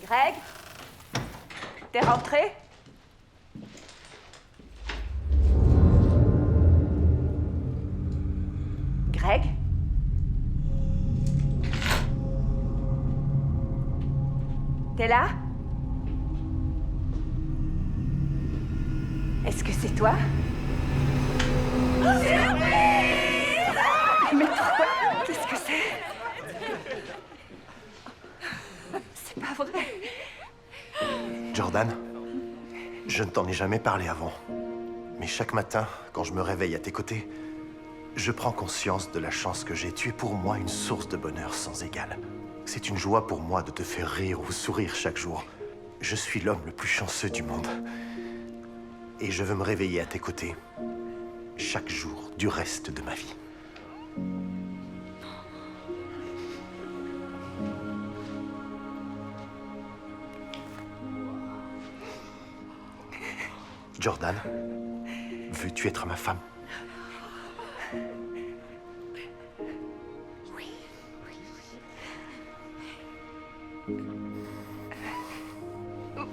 Greg? T'es rentré? Greg? T'es là? Est-ce que c'est toi? Oh, surprise! Mais pourquoi? Qu'est-ce que c'est? C'est pas vrai. Jordan, je ne t'en ai jamais parlé avant. Mais chaque matin, quand je me réveille à tes côtés, je prends conscience de la chance que j'ai. Tu es pour moi une source de bonheur sans égale. C'est une joie pour moi de te faire rire ou sourire chaque jour. Je suis l'homme le plus chanceux du monde. Et je veux me réveiller à tes côtés chaque jour du reste de ma vie. Jordan, veux-tu être ma femme? Oui.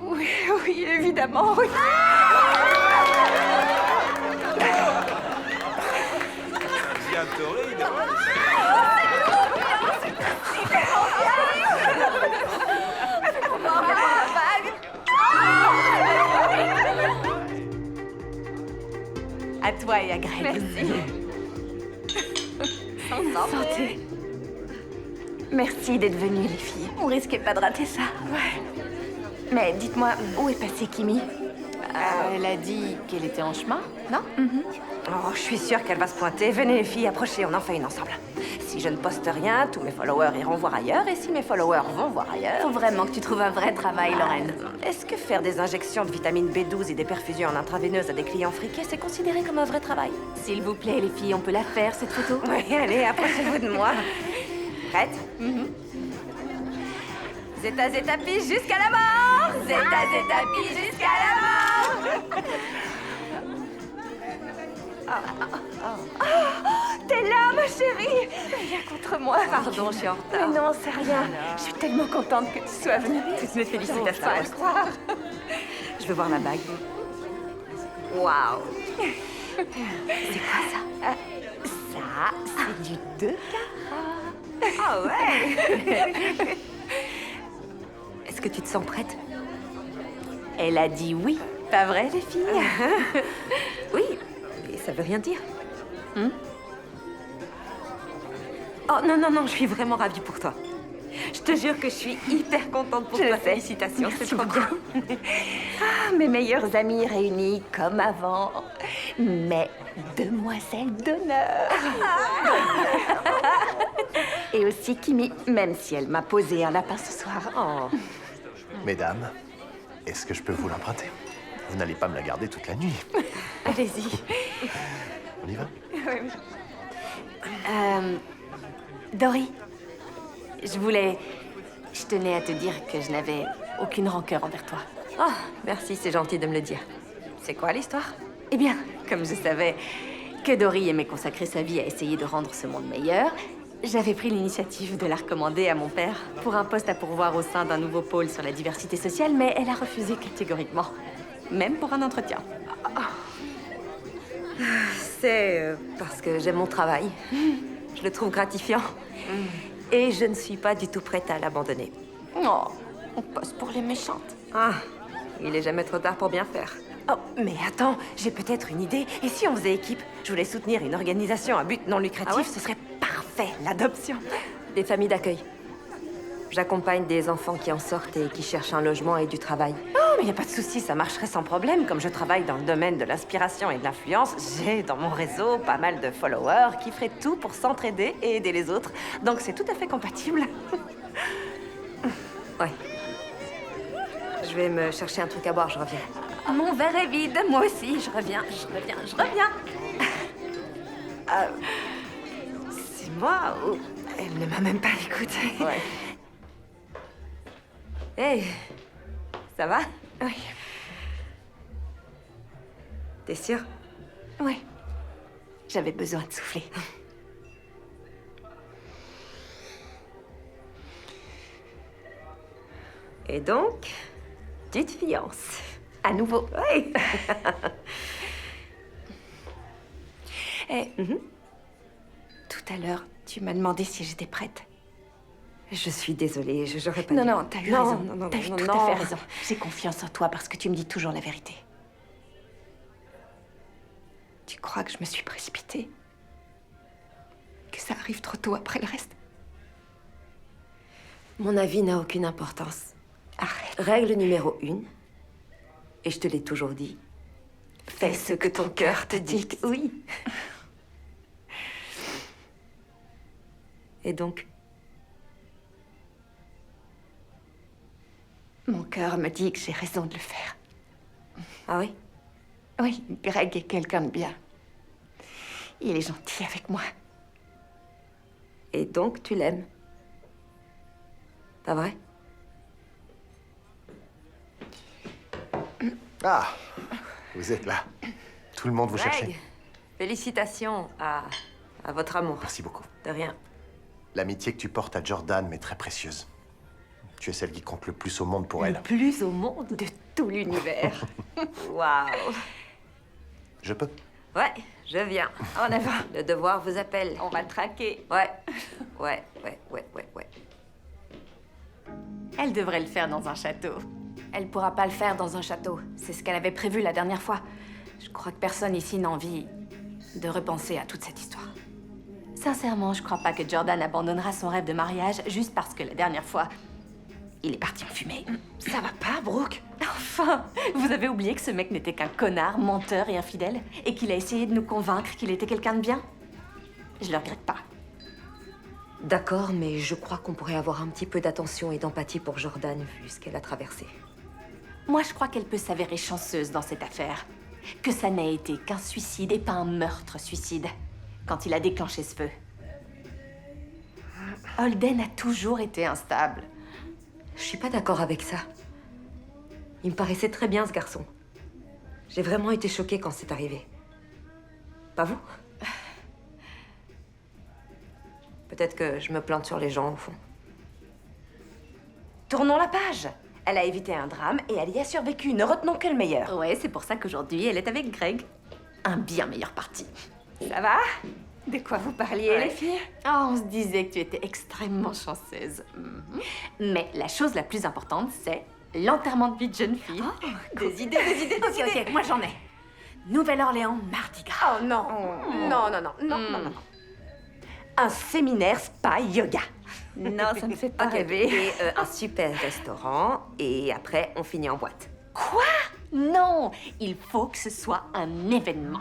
Oui, oui, évidemment, oui. Bien torride. À toi et à Greg. Merci. Santé. Merci d'être venues, les filles. On risquait pas de rater ça. Ouais. Mais dites-moi, où est passée Kimi? Elle a dit qu'elle était en chemin, non? Oh, je suis sûre qu'elle va se pointer. Venez les filles, approchez, on en fait une ensemble. Si je ne poste rien, tous mes followers iront voir ailleurs. Et si mes followers vont voir ailleurs... Faut vraiment que tu trouves un vrai travail, Lorraine. Est-ce que faire des injections de vitamine B12 et des perfusions en intraveineuse à des clients friqués, c'est considéré comme un vrai travail? S'il vous plaît, les filles, on peut la faire, cette photo? Oui, allez, approchez-vous de moi. Prête? Zeta Zeta Pige jusqu'à la mort! Zeta Zeta Pige jusqu'à la mort! T'es là, ma chérie! Viens contre moi. Pardon, je suis en retard. Mais non, c'est rien. Je suis tellement contente que tu sois venue. Toutes mes félicitations. Pas à le croire. Je veux voir la bague. Waouh! C'est quoi ça? Ça, c'est du 2 carats. Ah ouais! Est-ce que tu te sens prête? Elle a dit oui. Pas vrai, les filles? Oui, mais ça veut rien dire. Oh non, non, non, je suis vraiment ravie pour toi. Je te jure que je suis hyper contente pour Je toi. le sais. Félicitations, c'est Merci trop beaucoup. bien. Ah, mes meilleurs amis réunis comme avant. Mes demoiselles d'honneur. Et aussi Kimi, même si elle m'a posé un lapin ce soir. Oh. Mesdames, est-ce que je peux vous l'emprunter? Vous n'allez pas me la garder toute la nuit. Allez-y. On y va? Dory, je tenais à te dire que je n'avais aucune rancœur envers toi. Oh, merci, c'est gentil de me le dire. C'est quoi l'histoire? Eh bien, comme je savais que Dory aimait consacrer sa vie à essayer de rendre ce monde meilleur, j'avais pris l'initiative de la recommander à mon père pour un poste à pourvoir au sein d'un nouveau pôle sur la diversité sociale, mais elle a refusé catégoriquement, même pour un entretien. C'est parce que j'aime mon travail. Je le trouve gratifiant. Et je ne suis pas du tout prête à l'abandonner. Oh, on passe pour les méchantes. Ah, il est jamais trop tard pour bien faire. Oh, mais attends, j'ai peut-être une idée. Et si on faisait équipe? Je voulais soutenir une organisation à but non lucratif. Ah ouais? Ce serait parfait, l'adoption. Des familles d'accueil. J'accompagne des enfants qui en sortent et qui cherchent un logement et du travail. Oh, mais il n'y a pas de souci, ça marcherait sans problème. Comme je travaille dans le domaine de l'inspiration et de l'influence, j'ai dans mon réseau pas mal de followers qui feraient tout pour s'entraider et aider les autres. Donc c'est tout à fait compatible. Ouais. Je vais me chercher un truc à boire, je reviens. Mon verre est vide, moi aussi, je reviens. C'est moi ou... Elle ne m'a même pas écoutée. Ouais. Hey, ça va? Oui. T'es sûre? Oui. J'avais besoin de souffler. Et donc, tu te fiances. À nouveau. Oui. Et tout à l'heure, tu m'as demandé si j'étais prête. Je suis désolée, j'aurais pas Non, dû. non, t'as eu raison. Non, T'as eu non, tout non. à fait raison. J'ai confiance en toi parce que tu me dis toujours la vérité. Tu crois que je me suis précipitée? Que ça arrive trop tôt après le reste? Mon avis n'a aucune importance. Arrête. Règle numéro 1, et je te l'ai toujours dit, fais ce que ton cœur te dicte. Oui. Et donc, Mon cœur me dit que j'ai raison de le faire. ah oui? Oui, Greg est quelqu'un de bien. Il est gentil avec moi. Et donc, tu l'aimes? Pas vrai? Ah, vous êtes là. Tout le monde vous Greg, cherchait. félicitations à votre amour. Merci beaucoup. De rien. L'amitié que tu portes à Jordan m'est très précieuse. Tu es celle qui compte le plus au monde pour Le elle. plus au monde de tout l'univers. Waouh! Je peux? Ouais, je viens. En avant. Le devoir vous appelle. On va le traquer. Ouais. Ouais. Elle devrait le faire dans un château. Elle pourra pas le faire dans un château. C'est ce qu'elle avait prévu la dernière fois. Je crois que personne ici n'a envie de repenser à toute cette histoire. Sincèrement, je crois pas que Jordan abandonnera son rêve de mariage juste parce que la dernière fois, il est parti en fumée. Ça va pas, Brooke? Enfin, vous avez oublié que ce mec n'était qu'un connard, menteur et infidèle, et qu'il a essayé de nous convaincre qu'il était quelqu'un de bien? Je le regrette pas. D'accord, mais je crois qu'on pourrait avoir un petit peu d'attention et d'empathie pour Jordan, vu ce qu'elle a traversé. Moi, je crois qu'elle peut s'avérer chanceuse dans cette affaire. Que ça n'a été qu'un suicide et pas un meurtre-suicide, quand il a déclenché ce feu. Holden a toujours été instable. Je suis pas d'accord avec ça. Il me paraissait très bien, ce garçon. J'ai vraiment été choquée quand c'est arrivé. Pas vous? Peut-être que je me plante sur les gens, au fond. Tournons la page. Elle a évité un drame et elle y a survécu. Ne retenons que le meilleur. Ouais, c'est pour ça qu'aujourd'hui, elle est avec Greg. Un bien meilleur parti. Ça va? De quoi vous parliez, les filles? Oh, on se disait que tu étais extrêmement chanceuse. Mais la chose la plus importante, c'est l'enterrement de vie de jeune fille. Des idées. Ok, moi j'en ai. Nouvelle-Orléans, Mardi Gras. Oh non. Non. Un séminaire spa yoga. Non, ça me fait pas Ok, rêver. et un super restaurant, et après, on finit en boîte. Quoi? Non, il faut que ce soit un événement.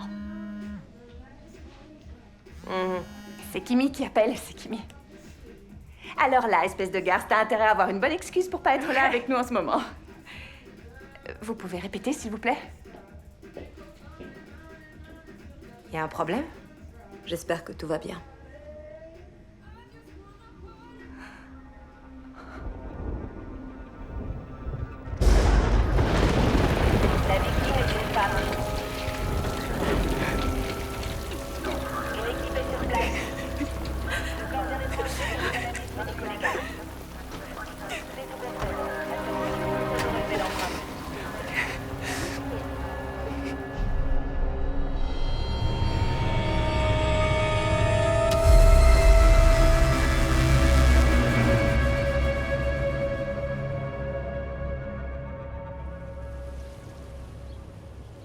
C'est Kimi qui appelle, c'est Kimi. Alors là, espèce de garce, t'as intérêt à avoir une bonne excuse pour pas être là avec nous en ce moment. Vous pouvez répéter, s'il vous plaît? Y a un problème? J'espère que tout va bien. La victime est une femme. Une équipe est sur place. Le corps vient d'être reçu dans un service médico-légal. C'est tout contrôle. Autorisé d'empreinte.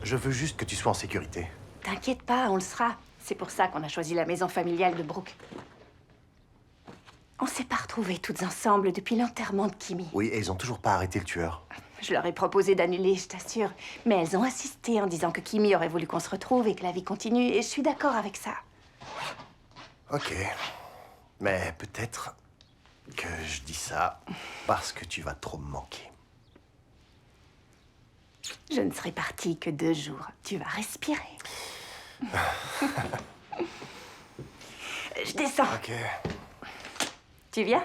Je veux juste que tu sois en sécurité. T'inquiète pas, on le sera. C'est pour ça qu'on a choisi la maison familiale de Brooke. On s'est pas retrouvées toutes ensemble depuis l'enterrement de Kimi. Oui, et ils ont toujours pas arrêté le tueur. Je leur ai proposé d'annuler, je t'assure. Mais elles ont insisté en disant que Kimi aurait voulu qu'on se retrouve et que la vie continue. Et je suis d'accord avec ça. Ok. Mais peut-être que je dis ça parce que tu vas trop me manquer. Je ne serai partie que 2 jours. Tu vas respirer. Je descends. Ok. Tu viens?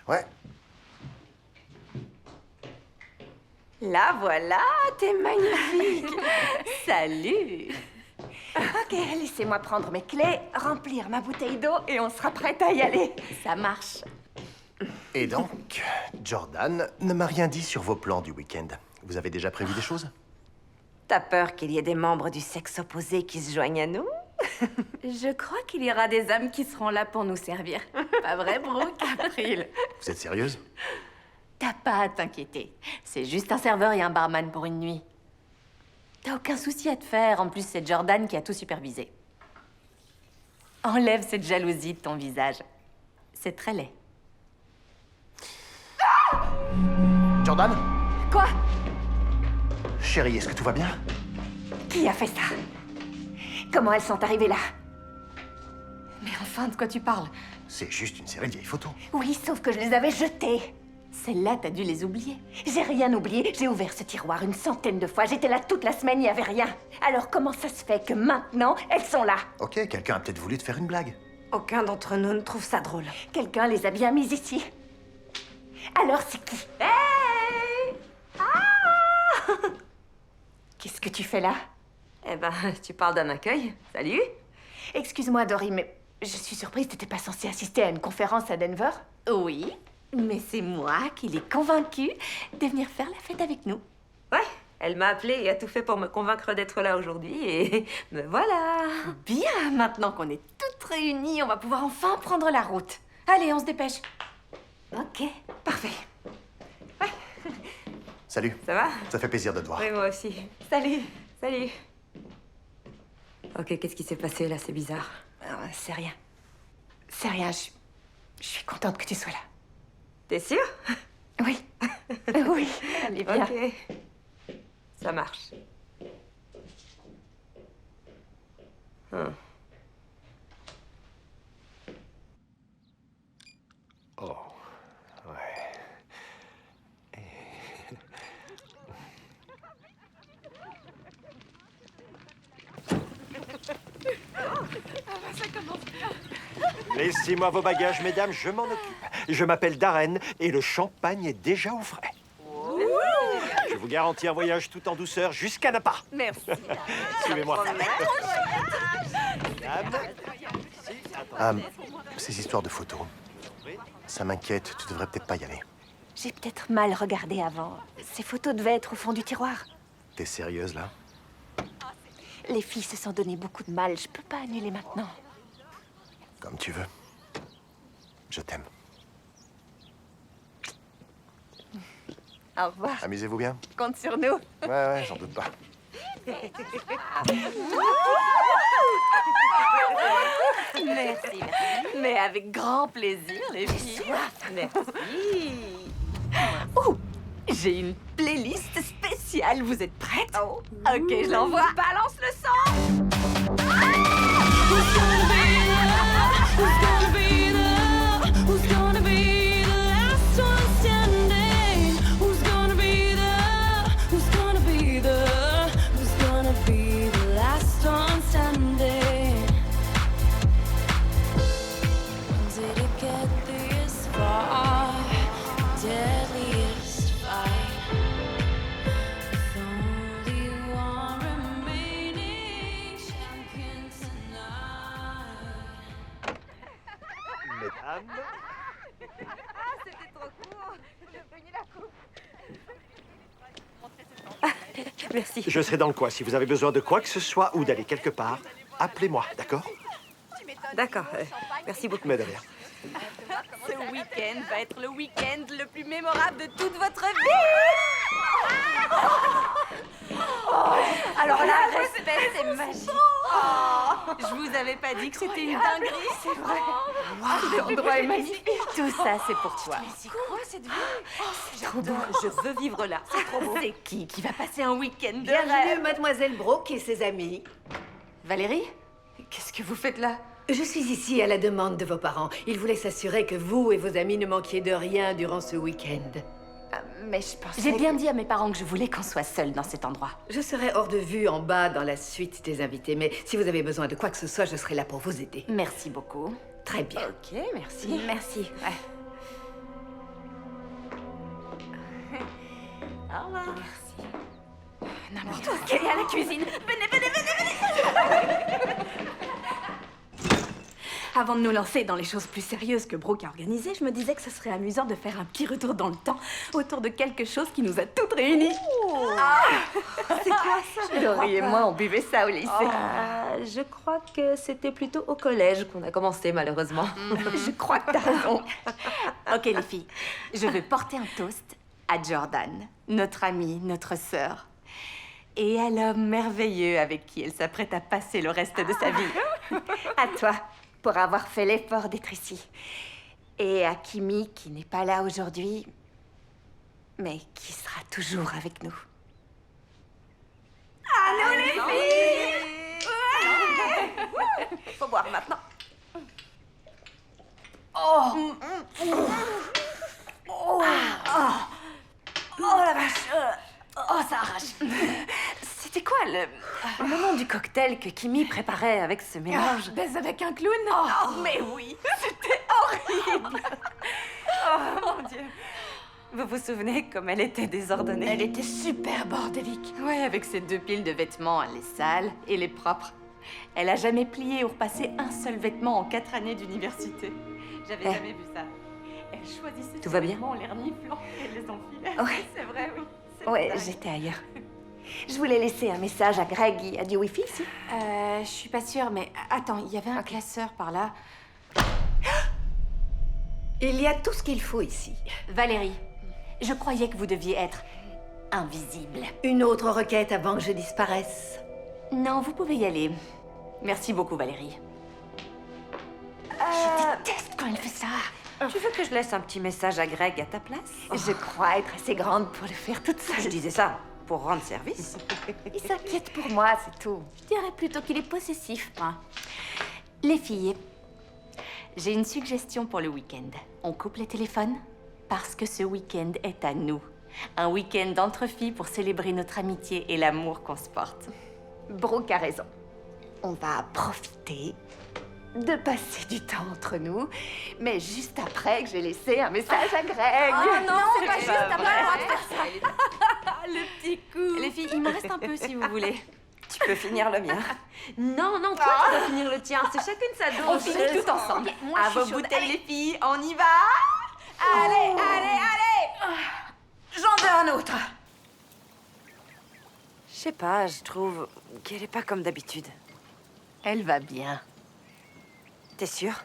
Ouais. La voilà, t'es magnifique. Salut! Ok, laissez-moi prendre mes clés, remplir ma bouteille d'eau et on sera prête à y aller. Ça marche. Et donc, Jordan ne m'a rien dit sur vos plans du week-end. Vous avez déjà prévu des choses? T'as peur qu'il y ait des membres du sexe opposé qui se joignent à nous? Je crois qu'il y aura des hommes qui seront là pour nous servir. Pas vrai, Brooke? April. Vous êtes sérieuse? T'as pas à t'inquiéter. C'est juste un serveur et un barman pour une nuit. T'as aucun souci à te faire. En plus, c'est Jordan qui a tout supervisé. Enlève cette jalousie de ton visage. C'est très laid. Jordan? Quoi? Chérie, est-ce que tout va bien? Qui a fait ça? Comment elles sont arrivées là? Mais enfin, de quoi tu parles? C'est juste une série de vieilles photos. Oui, sauf que je les avais jetées. Celles-là, t'as dû les oublier. J'ai rien oublié. J'ai ouvert ce tiroir une centaine de fois. J'étais là toute la semaine, il n'y avait rien. Alors comment ça se fait que maintenant, elles sont là? Ok, quelqu'un a peut-être voulu te faire une blague. Aucun d'entre nous ne trouve ça drôle. Quelqu'un les a bien mises ici. Alors c'est qui? Hey! Ah! Qu'est-ce que tu fais là? Eh ben, tu parles d'un accueil. Salut. Excuse-moi, Dory, mais je suis surprise. T'étais pas censée assister à une conférence à Denver? Oui, mais c'est moi qui l'ai convaincue de venir faire la fête avec nous. Ouais, elle m'a appelée et a tout fait pour me convaincre d'être là aujourd'hui et me voilà. Bien, maintenant qu'on est toutes réunies, on va pouvoir enfin prendre la route. Allez, on se dépêche. Ok, parfait. Salut. Ça va? Ça fait plaisir de te voir. Oui, moi aussi. Salut. Salut. Ok, qu'est-ce qui s'est passé là? C'est bizarre. C'est rien. C'est rien, je suis contente que tu sois là. T'es sûre? Oui. Oui, allez bien. Ok. Ça marche. Oh, ouais. Laissez-moi vos bagages, mesdames, je m'en occupe. Je m'appelle Darren et le champagne est déjà au frais. Je vous garantis un voyage tout en douceur jusqu'à Napa. Merci. Suivez-moi. Madame, Ces histoires de photos, ça m'inquiète. Tu devrais peut-être pas y aller. J'ai peut-être mal regardé avant. Ces photos devaient être au fond du tiroir. T'es sérieuse, là? Les filles se sont donné beaucoup de mal. Je peux pas annuler maintenant. Comme tu veux. Je t'aime. Au revoir. Amusez-vous bien? Compte sur nous. Ouais, j'en doute pas. Merci. Mais avec grand plaisir, les filles. Merci. Oh, j'ai une playlist spéciale. Vous êtes prêtes? Oh. Ok, je l'envoie. Balance le son. mesdames, Merci. je serai dans le coin. Si vous avez besoin de quoi que ce soit ou d'aller quelque part, appelez-moi, d'accord? D'accord. Merci beaucoup. Mais de rien. Ce week-end va être le week-end le plus mémorable de toute votre vie. Alors là, respect, c'est magique. Je vous avais pas dit que c'était une dinguerie, c'est vrai. L'endroit est magnifique. Tout ça, c'est pour toi. C'est quoi cette ville? C'est trop beau. Je veux vivre là. C'est trop beau. C'est qui va passer un week-end de Bienvenue, rêve? mademoiselle Brooke et ses amis. Valérie, qu'est-ce que vous faites là? Je suis ici à la demande de vos parents. Ils voulaient s'assurer que vous et vos amis ne manquiez de rien durant ce week-end. Mais je pensais... J'ai bien dit à mes parents que je voulais qu'on soit seuls dans cet endroit. Je serai hors de vue en bas dans la suite des invités, mais si vous avez besoin de quoi que ce soit, je serai là pour vous aider. Merci beaucoup. Très bien. Ok, merci. Merci. Au revoir. N'importe quoi. Qu'elle est à la cuisine. Venez, venez, venez, venez. Avant de nous lancer dans les choses plus sérieuses que Brooke a organisées, je me disais que ce serait amusant de faire un petit retour dans le temps autour de quelque chose qui nous a toutes réunies. C'est quoi ça? Dory et moi, on buvait ça au lycée. Je crois que c'était plutôt au collège qu'on a commencé, malheureusement. Je crois que t'as raison. Ok les filles, je veux porter un toast à Jordan, notre amie, notre sœur, et à l'homme merveilleux avec qui elle s'apprête à passer le reste de sa vie. À toi, pour avoir fait l'effort d'être ici. Et à Kimi, qui n'est pas là aujourd'hui, mais qui sera toujours avec nous. Faut boire maintenant. Ça arrache. C'était quoi le nom du cocktail que Kimi préparait avec ce mélange? Baise avec un clown? Mais oui, c'était horrible. Mon Dieu. Vous vous souvenez comme elle était désordonnée? Elle était super bordélique. Ouais, avec ses 2 piles de vêtements, les sales et les propres. Elle a jamais plié ou repassé un seul vêtement en 4 années d'université. J'avais jamais vu ça. Elle choisissait Tout ses va bien? vêtements en les reniflant et les enfilait. Ouais. C'est vrai, oui. C'est Ouais, vrai. j'étais ailleurs. Je voulais laisser un message à Greg. Il y a du wifi ici? Je suis pas sûre, mais attends, il y avait un classeur par là. Il y a tout ce qu'il faut ici. Valérie, je croyais que vous deviez être invisible. Une autre requête avant que je disparaisse. Non, vous pouvez y aller. Merci beaucoup, Valérie. Je déteste quand elle fait ça. Tu veux que je laisse un petit message à Greg à ta place? Je crois être assez grande pour le faire toute Je seule. disais ça pour rendre service. Il s'inquiète pour moi, c'est tout. Je dirais plutôt qu'il est possessif, moi. Les filles, j'ai une suggestion pour le week-end. On coupe les téléphones parce que ce week-end est à nous. Un week-end entre filles pour célébrer notre amitié et l'amour qu'on se porte. Brooke a raison. On va profiter de passer du temps entre nous, mais juste après que j'ai laissé un message à Greg. non, c'est pas juste, t'as pas le droit de faire ça. Le petit coup. Les filles, il me reste un peu si vous voulez. Tu peux finir le mien. Non, toi tu dois finir le tien. C'est chacune sa dose. On finit tout ensemble. Moi, À je suis vos chaude. bouteilles, les filles, on y va. Allez. J'en veux un autre. Je sais pas, je trouve qu'elle est pas comme d'habitude. Elle va bien. T'es sûre?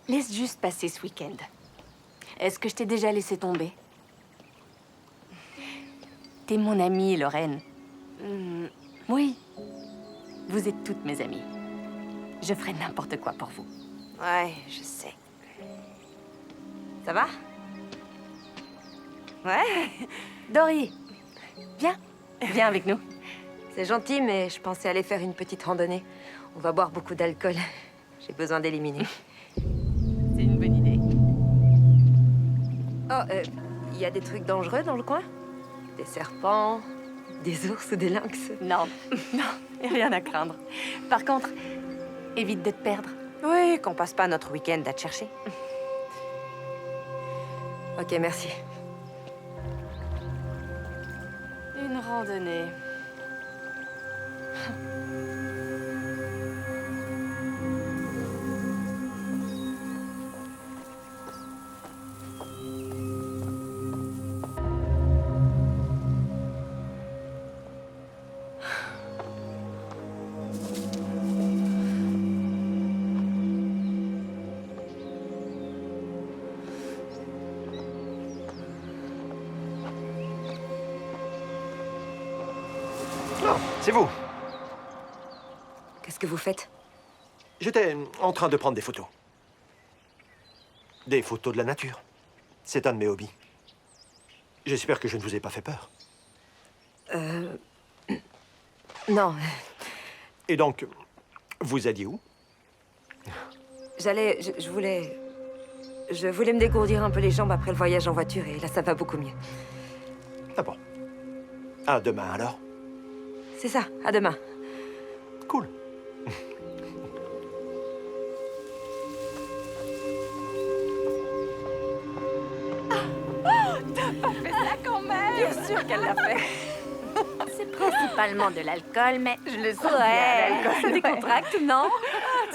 Laisse juste passer ce week-end. Est-ce que je t'ai déjà laissé tomber? T'es mon amie, Lorraine. Oui. Vous êtes toutes mes amies. Je ferai n'importe quoi pour vous. Ouais, je sais. Ça va? Ouais. Dory, viens. Viens avec nous. C'est gentil, mais je pensais aller faire une petite randonnée. On va boire beaucoup d'alcool. J'ai besoin d'éliminer. C'est une bonne idée. Oh, il y a des trucs dangereux dans le coin? Des serpents, des ours ou des lynx? Non, rien à craindre. Par contre, évite de te perdre. Oui, qu'on passe pas notre week-end à te chercher. Ok, merci. Une randonnée. Non, c'est vous. Qu'est-ce que vous faites? J'étais en train de prendre des photos. Des photos de la nature. C'est un de mes hobbies. J'espère que je ne vous ai pas fait peur. Non, Et donc, vous alliez où? je voulais me dégourdir un peu les jambes après le voyage en voiture et là, ça va beaucoup mieux. Ah bon. À demain alors. C'est ça, à demain. Cool. Bien sûr qu'elle l'a fait. C'est principalement de l'alcool, mais je le sens bien, ça décontracte, non?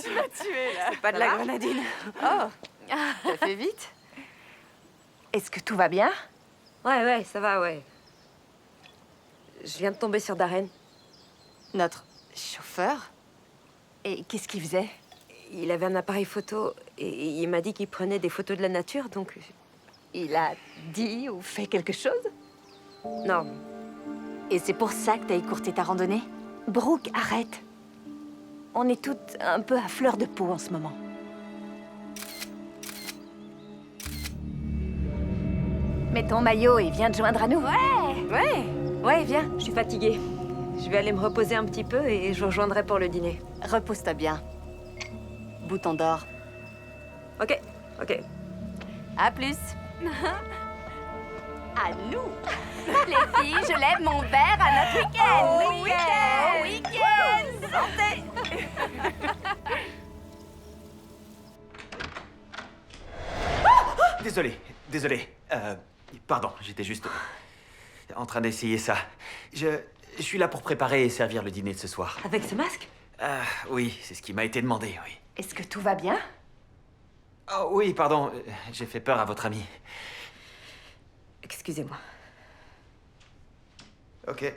tu m'as tué, là. Pas de la grenadine. Oh, ça fait vite. Est-ce que tout va bien? Ouais, ça va, ouais. Je viens de tomber sur Darren. Notre chauffeur? Et qu'est-ce qu'il faisait? Il avait un appareil photo et il m'a dit qu'il prenait des photos de la nature, donc... Il a dit ou fait quelque chose? Non. Et c'est pour ça que t'as écourté ta randonnée? Brooke, arrête. On est toutes un peu à fleur de peau en ce moment. Mets ton maillot et viens te joindre à nous. Ouais, viens, je suis fatiguée. Je vais aller me reposer un petit peu et je vous rejoindrai pour le dîner. Repose-toi bien. Bouton d'or. Ok. À plus. À nous. Les filles, je lève mon verre à notre week-end. Au week-end. Santé. Désolé. Pardon, j'étais juste en train d'essayer ça. Je suis là pour préparer et servir le dîner de ce soir. Avec ce masque? Oui, c'est ce qui m'a été demandé, oui. Est-ce que tout va bien? Oh oui, pardon, j'ai fait peur à votre ami. Excusez-moi. Ok.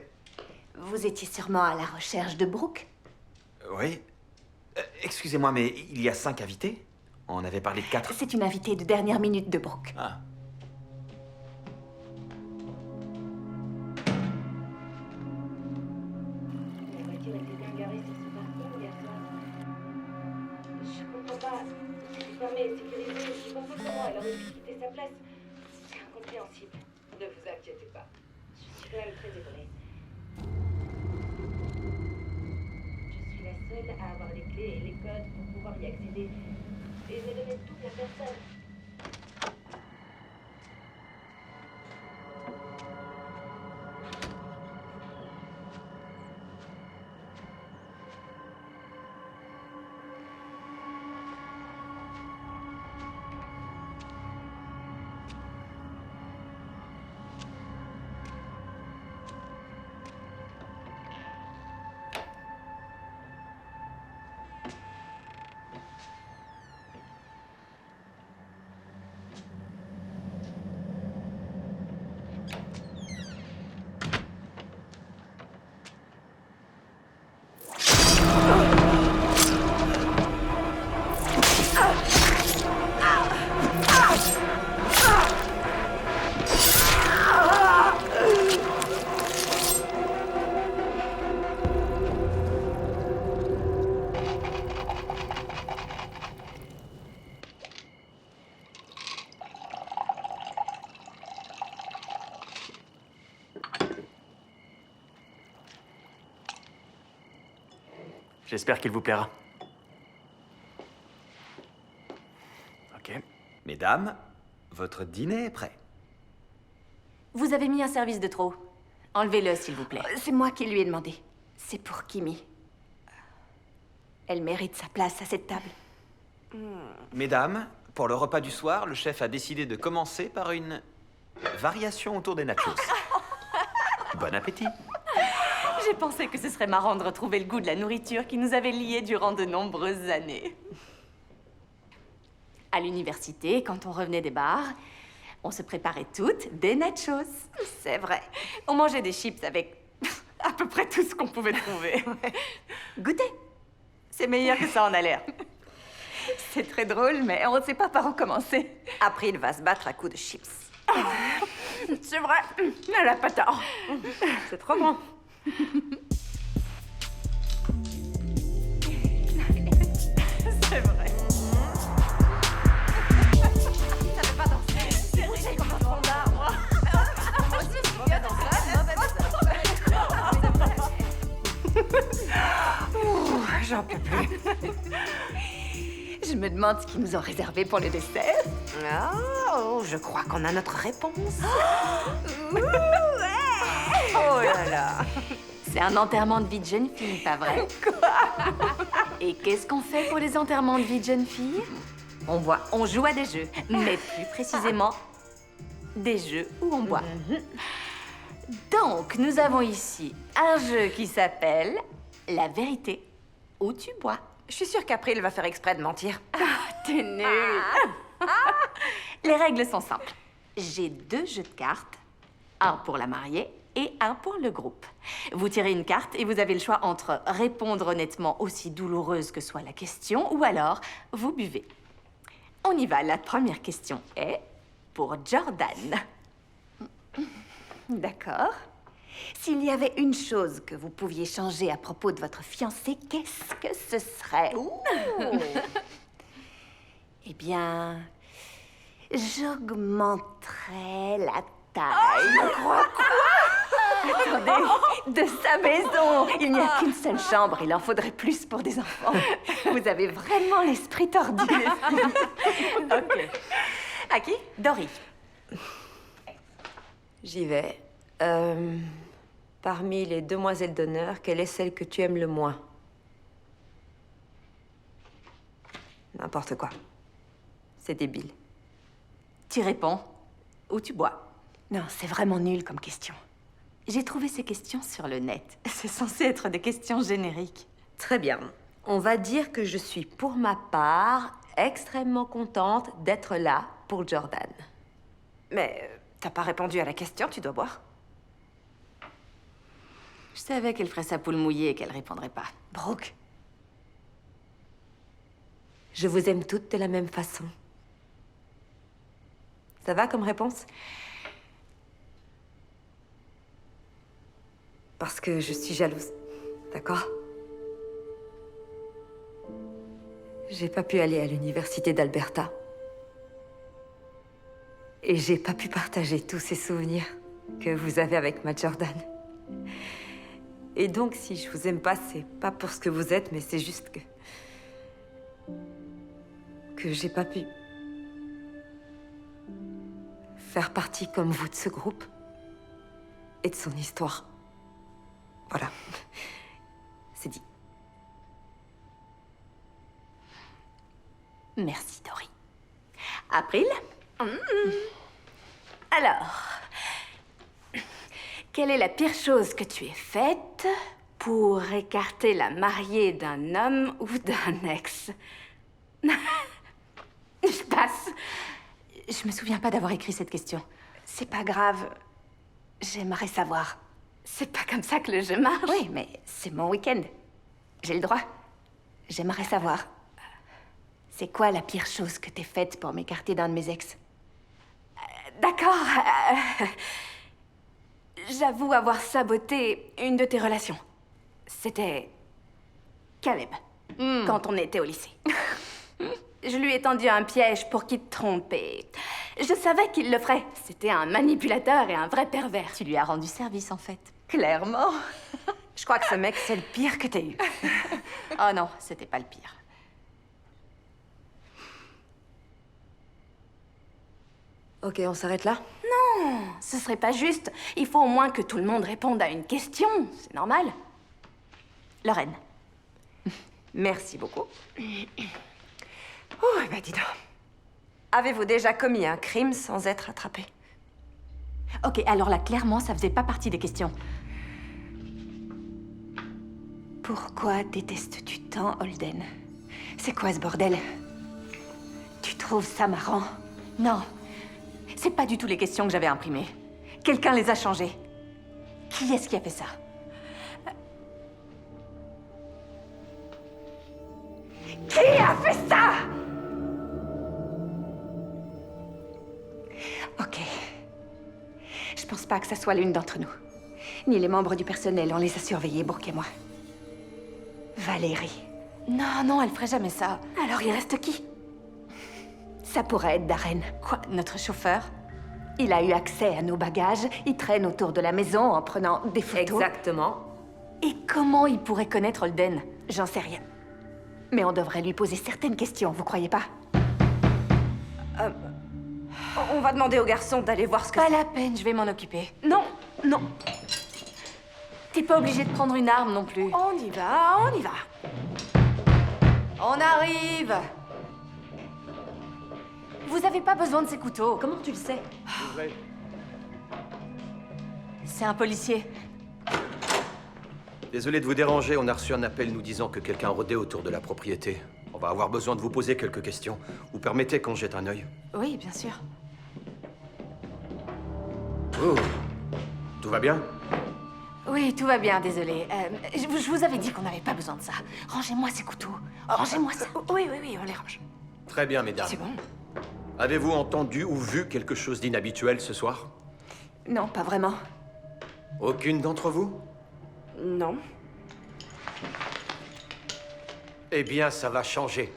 Vous étiez sûrement à la recherche de Brooke? Oui. Excusez-moi, mais il y a 5 invités? On avait parlé de 4. C'est une invitée de dernière minute de Brooke. Ah. La voiture était bien garée sur ce parking hier soir. Je comprends pas. C'est fermé, sécurisé. Je vois pas comment elle aurait pu quitter sa place. C'est incompréhensible. Ne vous inquiétez pas. Je suis quand même très étonnée. Je suis la seule à avoir les clés et les codes pour pouvoir y accéder. Et je donné tout à personne. J'espère qu'il vous plaira. Ok. Mesdames, votre dîner est prêt. Vous avez mis un service de trop. Enlevez-le, s'il vous plaît. C'est moi qui lui ai demandé. C'est pour Kimi. Elle mérite sa place à cette table. Mesdames, pour le repas du soir, le chef a décidé de commencer par une variation autour des nachos. Bon appétit. J'ai pensé que ce serait marrant de retrouver le goût de la nourriture qui nous avait liés durant de nombreuses années. À l'université, quand on revenait des bars, on se préparait toutes des nachos. C'est vrai. On mangeait des chips avec à peu près tout ce qu'on pouvait trouver. Goûtez. C'est meilleur que ça en a l'air. C'est très drôle, mais on ne sait pas par où commencer. Après, il va se battre à coups de chips. C'est vrai. Elle a pas tort. C'est trop bon. C'est vrai. Ça fait pas danser. C'est rouge comme un tronc d'arbre. Moi aussi, je suis bien dans ça. J'en peux plus. Je me demande ce qu'ils nous ont réservé pour le dessert. Oh, je crois qu'on a notre réponse. Oh là là. C'est un enterrement de vie de jeune fille, pas vrai? Quoi? Et qu'est-ce qu'on fait pour les enterrements de vie de jeune fille? On boit, on joue à des jeux, mais plus précisément, des jeux où on boit. Donc, nous avons ici un jeu qui s'appelle La vérité où tu bois. Je suis sûre qu'April va faire exprès de mentir. T'es nul. Les règles sont simples. J'ai 2 jeux de cartes, un pour la mariée et un pour le groupe. Vous tirez une carte et vous avez le choix entre répondre honnêtement, aussi douloureuse que soit la question, ou alors vous buvez. On y va. La première question est pour Jordan. D'accord. S'il y avait une chose que vous pouviez changer à propos de votre fiancé, qu'est-ce que ce serait? Eh bien, j'augmenterais la taille. Attendez, de sa maison. Il n'y a qu'une seule chambre, il en faudrait plus pour des enfants. Vous avez vraiment l'esprit tordu. Ok. À qui? Dory. J'y vais. Parmi les demoiselles d'honneur, quelle est celle que tu aimes le moins? N'importe quoi. C'est débile. Tu réponds ou tu bois. Non, c'est vraiment nul comme question. J'ai trouvé ces questions sur le net. C'est censé être des questions génériques. Très bien. On va dire que je suis, pour ma part, extrêmement contente d'être là pour Jordan. Mais t'as pas répondu à la question, tu dois boire. Je savais qu'elle ferait sa poule mouillée et qu'elle répondrait pas. Brooke. Je vous aime toutes de la même façon. Ça va comme réponse? Parce que je suis jalouse, d'accord? J'ai pas pu aller à l'université d'Alberta. Et j'ai pas pu partager tous ces souvenirs que vous avez avec ma Jordan. Et donc, si je vous aime pas, c'est pas pour ce que vous êtes, mais c'est juste que j'ai pas pu faire partie comme vous de ce groupe et de son histoire. Voilà. C'est dit. Merci, Dory. April? Alors, quelle est la pire chose que tu aies faite pour écarter la mariée d'un homme ou d'un ex? Je passe. Je me souviens pas d'avoir écrit cette question. C'est pas grave. J'aimerais savoir. C'est pas comme ça que le jeu marche. Oui, mais c'est mon week-end. J'ai le droit. J'aimerais savoir. C'est quoi la pire chose que t'aies faite pour m'écarter d'un de mes ex? D'accord. J'avoue avoir saboté une de tes relations. C'était Caleb, quand on était au lycée. Je lui ai tendu un piège pour qu'il te trompe et je savais qu'il le ferait. C'était un manipulateur et un vrai pervers. Tu lui as rendu service, en fait. Clairement. Je crois que ce mec, c'est le pire que t'aies eu. Oh non, c'était pas le pire. Ok, on s'arrête là? Ce serait pas juste. Il faut au moins que tout le monde réponde à une question. C'est normal. Lorraine. Merci beaucoup. Oh, bah dis donc. Avez-vous déjà commis un crime sans être attrapé? Ok, alors là, clairement, ça faisait pas partie des questions. Pourquoi détestes-tu tant Holden? C'est quoi ce bordel? Tu trouves ça marrant? Non. C'est pas du tout les questions que j'avais imprimées. Quelqu'un les a changées. Qui est-ce qui a fait ça? Qui a fait ça? Ok. Je pense pas que ça soit l'une d'entre nous. Ni les membres du personnel, on les a surveillés, Brooke et moi. Valérie. Non, elle ferait jamais ça. Alors il reste qui? Ça pourrait être Darren. Quoi, notre chauffeur? Il a eu accès à nos bagages, il traîne autour de la maison en prenant des photos. Exactement. Et comment il pourrait connaître Holden? J'en sais rien. Mais on devrait lui poser certaines questions, vous croyez pas? On va demander aux garçons d'aller voir ce que Pas c'est. la peine, je vais m'en occuper. Non. T'es pas obligé de prendre une arme non plus. On y va. On arrive. Vous avez pas besoin de ces couteaux. Comment tu le sais? C'est un policier. Désolé de vous déranger, on a reçu un appel nous disant que quelqu'un rôdait autour de la propriété. On va avoir besoin de vous poser quelques questions. Vous permettez qu'on jette un œil? Oui, bien sûr. Oh. Tout va bien? Oui, tout va bien, désolé. Je vous avais dit qu'on n'avait pas besoin de ça. Rangez-moi ces couteaux. Rangez-moi ça. Oui, on les range. Très bien, mesdames. C'est bon. Avez-vous entendu ou vu quelque chose d'inhabituel ce soir? Non, pas vraiment. Aucune d'entre vous? Non. Eh bien, ça va changer.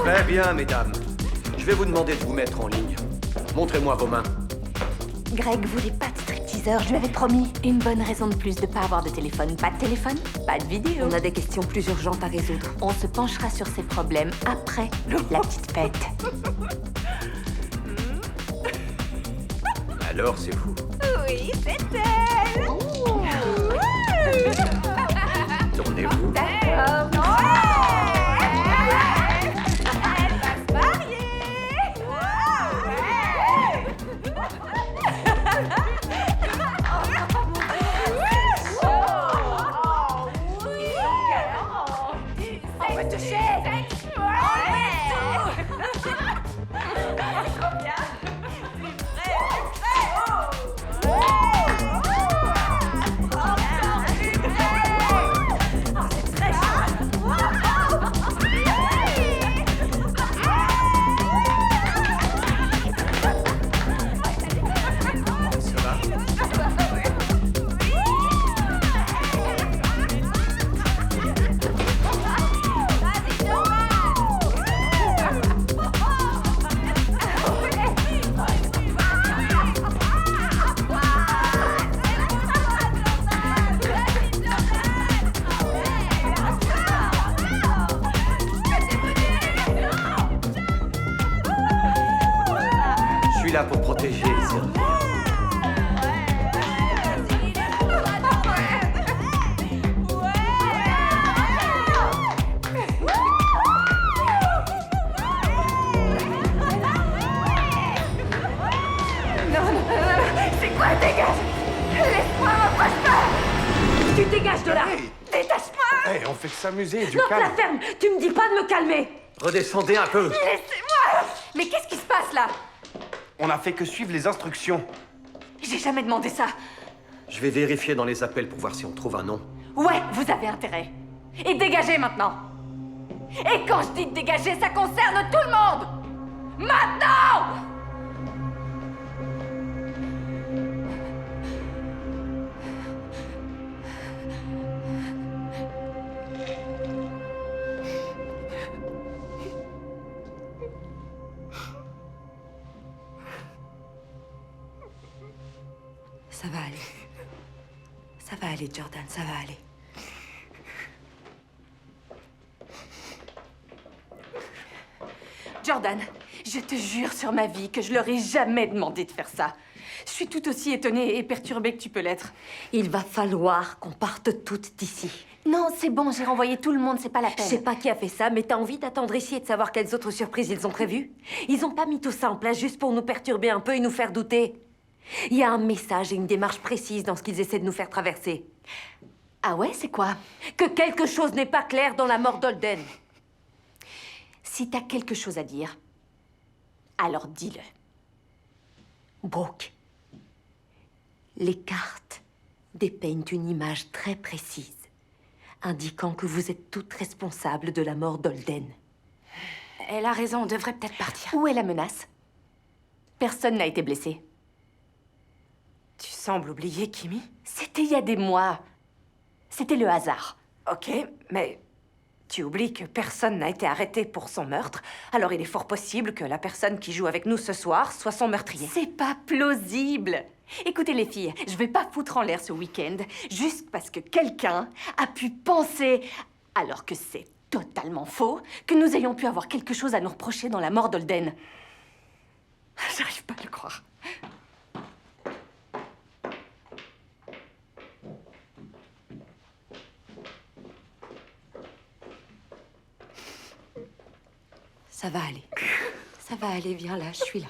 Très bien, mesdames. Je vais vous demander de vous mettre en ligne. Montrez-moi vos mains. Greg voulait pas de stripteaseur, je lui avais promis. Une bonne raison de plus de pas avoir de téléphone. Pas de téléphone, pas de vidéo. On a des questions plus urgentes à résoudre. On se penchera sur ces problèmes après la petite fête. Alors, c'est vous. Oui, c'est elle. Tournez-vous. D'accord. Elle va se marier. On peut toucher. Ça va? Je suis là pour protéger les services. C'est quoi, dégage? Laisse-moi, m'approche pas. Tu dégages de là. Détache-moi. Hey, on fait que s'amuser, du Non, calme. la ferme. Tu me dis pas de me calmer. Redescendez un peu. Laissez-moi. Mais qu'est-ce qui se passe là? On a fait que suivre les instructions. J'ai jamais demandé ça. Je vais vérifier dans les appels pour voir si on trouve un nom. Ouais, vous avez intérêt. Et dégagez maintenant. Et quand je dis de dégager, ça concerne tout le monde. Maintenant! Ça va aller. Ça va aller, Jordan, ça va aller. Jordan, je te jure sur ma vie que je leur ai jamais demandé de faire ça. Je suis tout aussi étonnée et perturbée que tu peux l'être. Il va falloir qu'on parte toutes d'ici. Non, c'est bon, j'ai renvoyé tout le monde, c'est pas la Je peine. sais pas qui a fait ça, mais t'as envie d'attendre ici et de savoir quelles autres surprises ils ont prévues? Ils ont pas mis tout ça en place juste pour nous perturber un peu et nous faire douter. Il y a un message et une démarche précise dans ce qu'ils essaient de nous faire traverser. Ah ouais, c'est quoi? Que quelque chose n'est pas clair dans la mort d'Holden. Si t'as quelque chose à dire, alors dis-le. Brooke, les cartes dépeignent une image très précise, indiquant que vous êtes toutes responsables de la mort d'Holden. Elle a raison, on devrait peut-être partir. Où est la menace? Personne n'a été blessé. Tu sembles oublier, Kimi. C'était il y a des mois. C'était le hasard. Ok, mais tu oublies que personne n'a été arrêté pour son meurtre, alors il est fort possible que la personne qui joue avec nous ce soir soit son meurtrier. C'est pas plausible. Écoutez les filles, je vais pas foutre en l'air ce week-end juste parce que quelqu'un a pu penser, alors que c'est totalement faux, que nous ayons pu avoir quelque chose à nous reprocher dans la mort d'Holden. J'arrive pas à le croire. Ça va aller. Ça va aller, viens là, je suis là.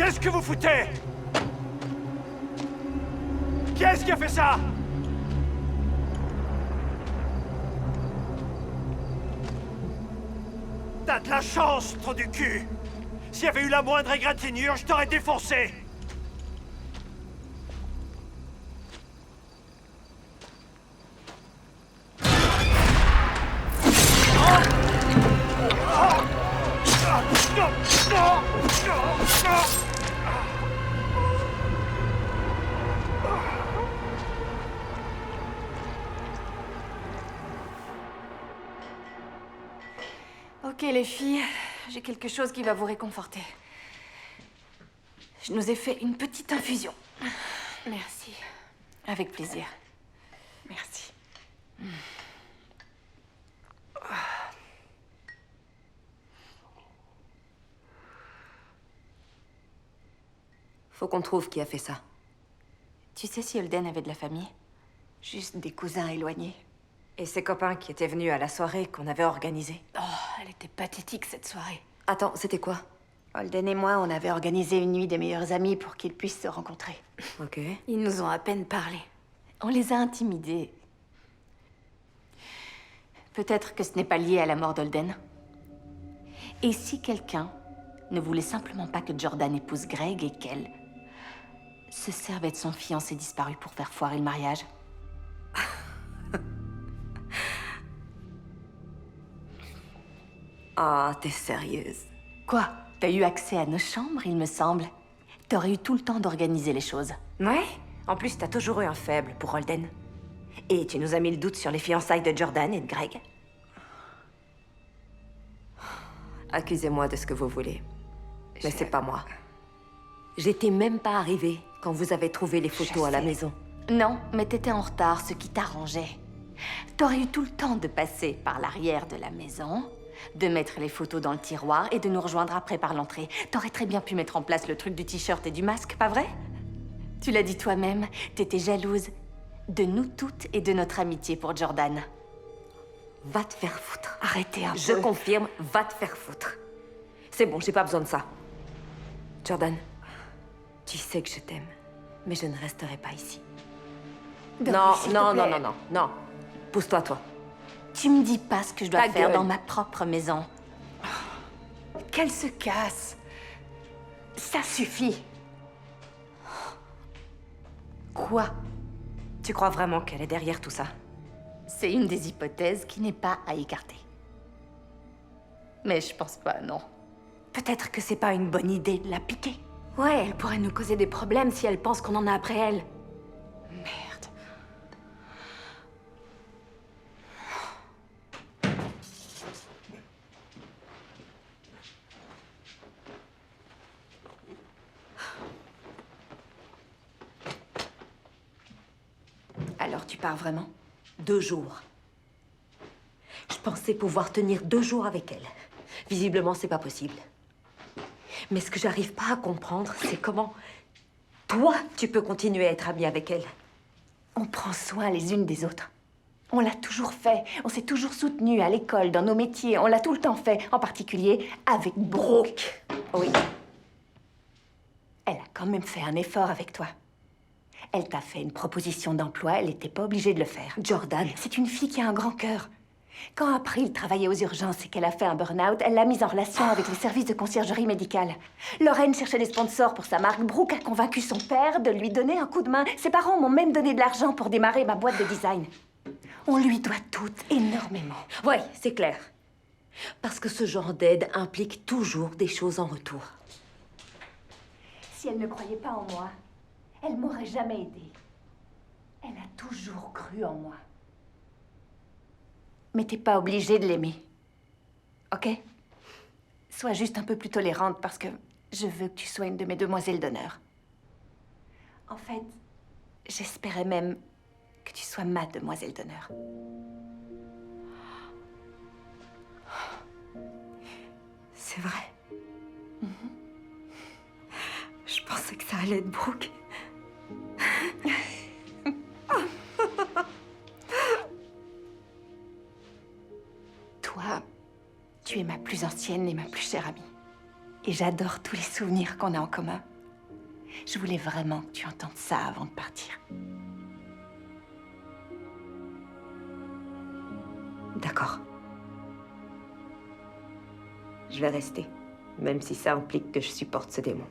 Qu'est-ce que vous foutez? Qui est-ce qui a fait ça? T'as de la chance, trou du cul! S'il y avait eu la moindre égratignure, je t'aurais défoncé! Ok les filles, j'ai quelque chose qui va vous réconforter. Je nous ai fait une petite infusion. Merci. Avec plaisir. Merci. Faut qu'on trouve qui a fait ça. Tu sais si Holden avait de la famille? Juste des cousins éloignés. Et ses copains qui étaient venus à la soirée qu'on avait organisée. Oh, elle était pathétique cette soirée. Attends, c'était quoi? Holden et moi, on avait organisé une nuit des meilleurs amis pour qu'ils puissent se rencontrer. Ok. Ils nous ont à peine parlé. On les a intimidés. Peut-être que ce n'est pas lié à la mort d'Holden. Et si quelqu'un ne voulait simplement pas que Jordan épouse Greg et qu'elle se servait de son fiancé disparu pour faire foirer le mariage? Ah, t'es sérieuse? Quoi? T'as eu accès à nos chambres, il me semble. T'aurais eu tout le temps d'organiser les choses. Ouais? En plus, t'as toujours eu un faible pour Holden. Et tu nous as mis le doute sur les fiançailles de Jordan et de Greg. Accusez-moi de ce que vous voulez. Mais c'est pas moi. J'étais même pas arrivée quand vous avez trouvé les photos à la maison. Non, mais t'étais en retard, ce qui t'arrangeait. T'aurais eu tout le temps de passer par l'arrière de la maison, de mettre les photos dans le tiroir et de nous rejoindre après par l'entrée. T'aurais très bien pu mettre en place le truc du t-shirt et du masque, pas vrai? Tu l'as dit toi-même, t'étais jalouse de nous toutes et de notre amitié pour Jordan. Va te faire foutre. Arrêtez un peu. Je confirme, va te faire foutre. C'est bon, j'ai pas besoin de ça. Jordan, tu sais que je t'aime, mais je ne resterai pas ici. Doris, s'il te plaît. Non. Pousse-toi, toi. Tu me dis pas ce que je dois Ta faire gueule. dans ma propre maison. Qu'elle se casse. Ça suffit. Quoi? Tu crois vraiment qu'elle est derrière tout ça? C'est une des hypothèses qui n'est pas à écarter. Mais je pense pas, non. Peut-être que c'est pas une bonne idée de la piquer. Ouais, elle pourrait nous causer des problèmes si elle pense qu'on en a après elle. Merde. Alors tu pars vraiment? 2 jours. Je pensais pouvoir tenir 2 jours avec elle. Visiblement, c'est pas possible. Mais ce que j'arrive pas à comprendre, c'est comment toi, tu peux continuer à être amie avec elle. On prend soin les unes des autres. On l'a toujours fait. On s'est toujours soutenus à l'école, dans nos métiers. On l'a tout le temps fait, en particulier avec Brooke. Oui. Elle a quand même fait un effort avec toi. Elle t'a fait une proposition d'emploi, elle n'était pas obligée de le faire. Jordan. C'est une fille qui a un grand cœur. Quand April travaillait aux urgences et qu'elle a fait un burn-out, elle l'a mise en relation avec les services de conciergerie médicale. Lorraine cherchait des sponsors pour sa marque. Brooke a convaincu son père de lui donner un coup de main. Ses parents m'ont même donné de l'argent pour démarrer ma boîte de design. On lui doit tout énormément. Ouais, c'est clair. Parce que ce genre d'aide implique toujours des choses en retour. Si elle ne croyait pas en moi, elle m'aurait jamais aidée. Elle a toujours cru en moi. Mais t'es pas obligée de l'aimer. Ok? Sois juste un peu plus tolérante parce que je veux que tu sois une de mes demoiselles d'honneur. En fait, j'espérais même que tu sois ma demoiselle d'honneur. C'est vrai. Je pensais que ça allait être Brooke. Toi, tu es ma plus ancienne et ma plus chère amie. Et j'adore tous les souvenirs qu'on a en commun. Je voulais vraiment que tu entendes ça avant de partir. D'accord. Je vais rester, même si ça implique que je supporte ce démon.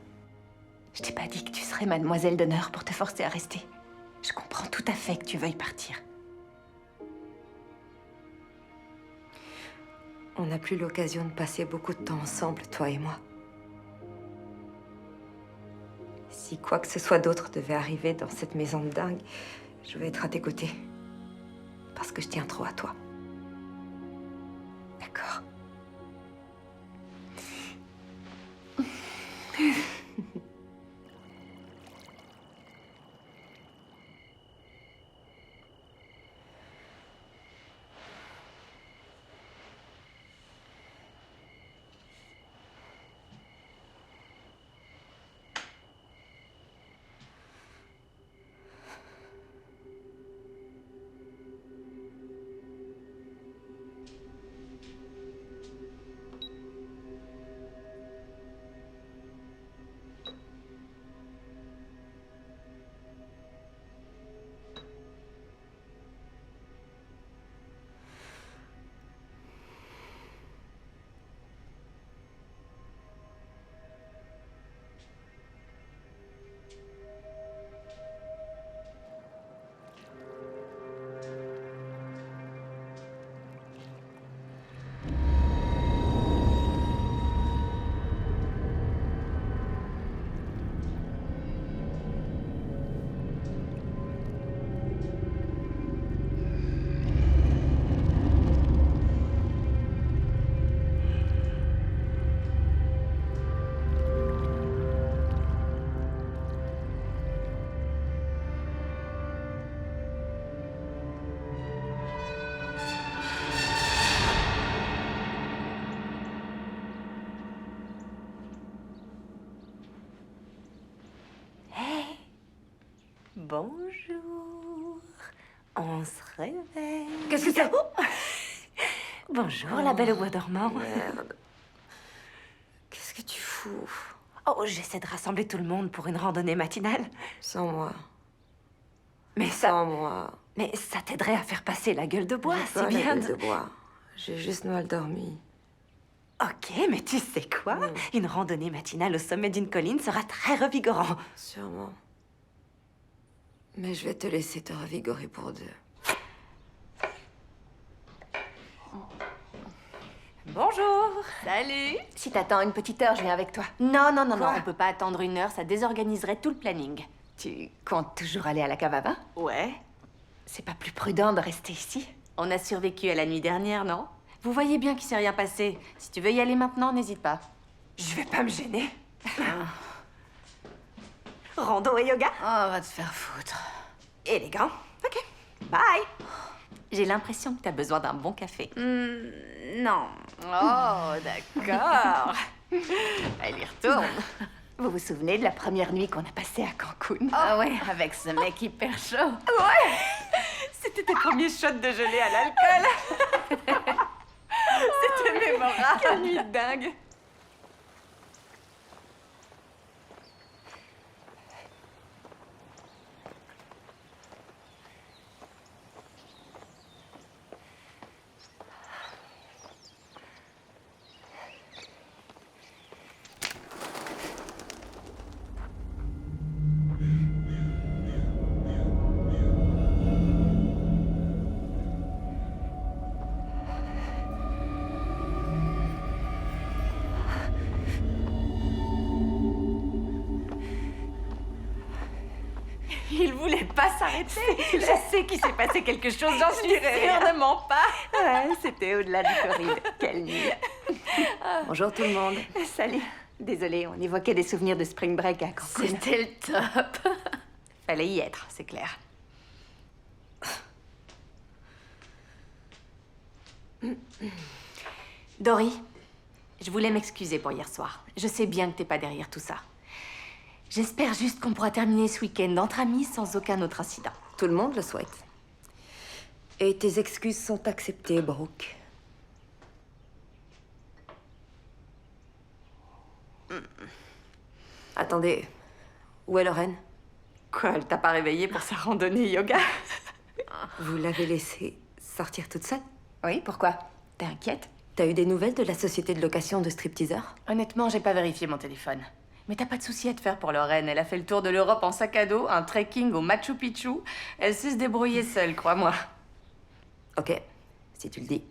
Je t'ai pas dit que tu serais mademoiselle d'honneur pour te forcer à rester. Je comprends tout à fait que tu veuilles partir. On n'a plus l'occasion de passer beaucoup de temps ensemble, toi et moi. Si quoi que ce soit d'autre devait arriver dans cette maison de dingue, je vais être à tes côtés. Parce que je tiens trop à toi. D'accord. Bonjour. On se réveille. Qu'est-ce que c'est? Bonjour, la belle au bois dormant. Merde. Qu'est-ce que tu fous? Oh, j'essaie de rassembler tout le monde pour une randonnée matinale. Sans moi. Mais ça... Sans moi. Mais ça t'aiderait à faire passer la gueule de bois, J'ai c'est pas la bien. gueule de bois. J'ai juste mal dormi. Ok, mais tu sais quoi? Une randonnée matinale au sommet d'une colline sera très revigorant. Sûrement. Mais je vais te laisser te revigorer pour deux. Bonjour. Salut. Si t'attends une petite heure, je viens avec toi. Non, non, non, non, Quoi? on peut pas attendre une heure, ça désorganiserait tout le planning. Tu comptes toujours aller à la cave à vin? Ouais. C'est pas plus prudent de rester ici? On a survécu à la nuit dernière, non? Vous voyez bien qu'il s'est rien passé. Si tu veux y aller maintenant, n'hésite pas. Je vais pas me gêner. Rando et yoga? Oh, va te faire foutre. Élégant. Ok. Bye. J'ai l'impression que t'as besoin d'un bon café. Non. Oh, d'accord. Elle y retourne. Vous vous souvenez de la première nuit qu'on a passée à Cancun? Ah ouais, avec ce mec hyper chaud. Ouais. C'était tes premiers shots de gelée à l'alcool. C'était mémorable. Quelle nuit dingue. Il voulait pas s'arrêter. Je sais qu'il s'est passé quelque chose, j'en suis sûre, ne mens pas. Ouais, c'était au-delà du Corride. Quelle nuit. Bonjour tout le monde. Salut. Désolée, on évoquait des souvenirs de Spring Break à Cancun. C'était le top. Fallait y être, c'est clair. Dory, je voulais m'excuser pour hier soir. Je sais bien que t'es pas derrière tout ça. J'espère juste qu'on pourra terminer ce week-end entre amis sans aucun autre incident. Tout le monde le souhaite. Et tes excuses sont acceptées, Brooke. Attendez. Où est Lorraine? Quoi, elle t'a pas réveillée pour sa randonnée yoga? Vous l'avez laissée sortir toute seule? Oui, pourquoi? T'es inquiète? T'as eu des nouvelles de la société de location de stripteaseurs? Honnêtement, j'ai pas vérifié mon téléphone. Mais t'as pas de souci à te faire pour Lorraine. Elle a fait le tour de l'Europe en sac à dos, un trekking au Machu Picchu. Elle sait se débrouiller seule, crois-moi. Ok, si tu le dis.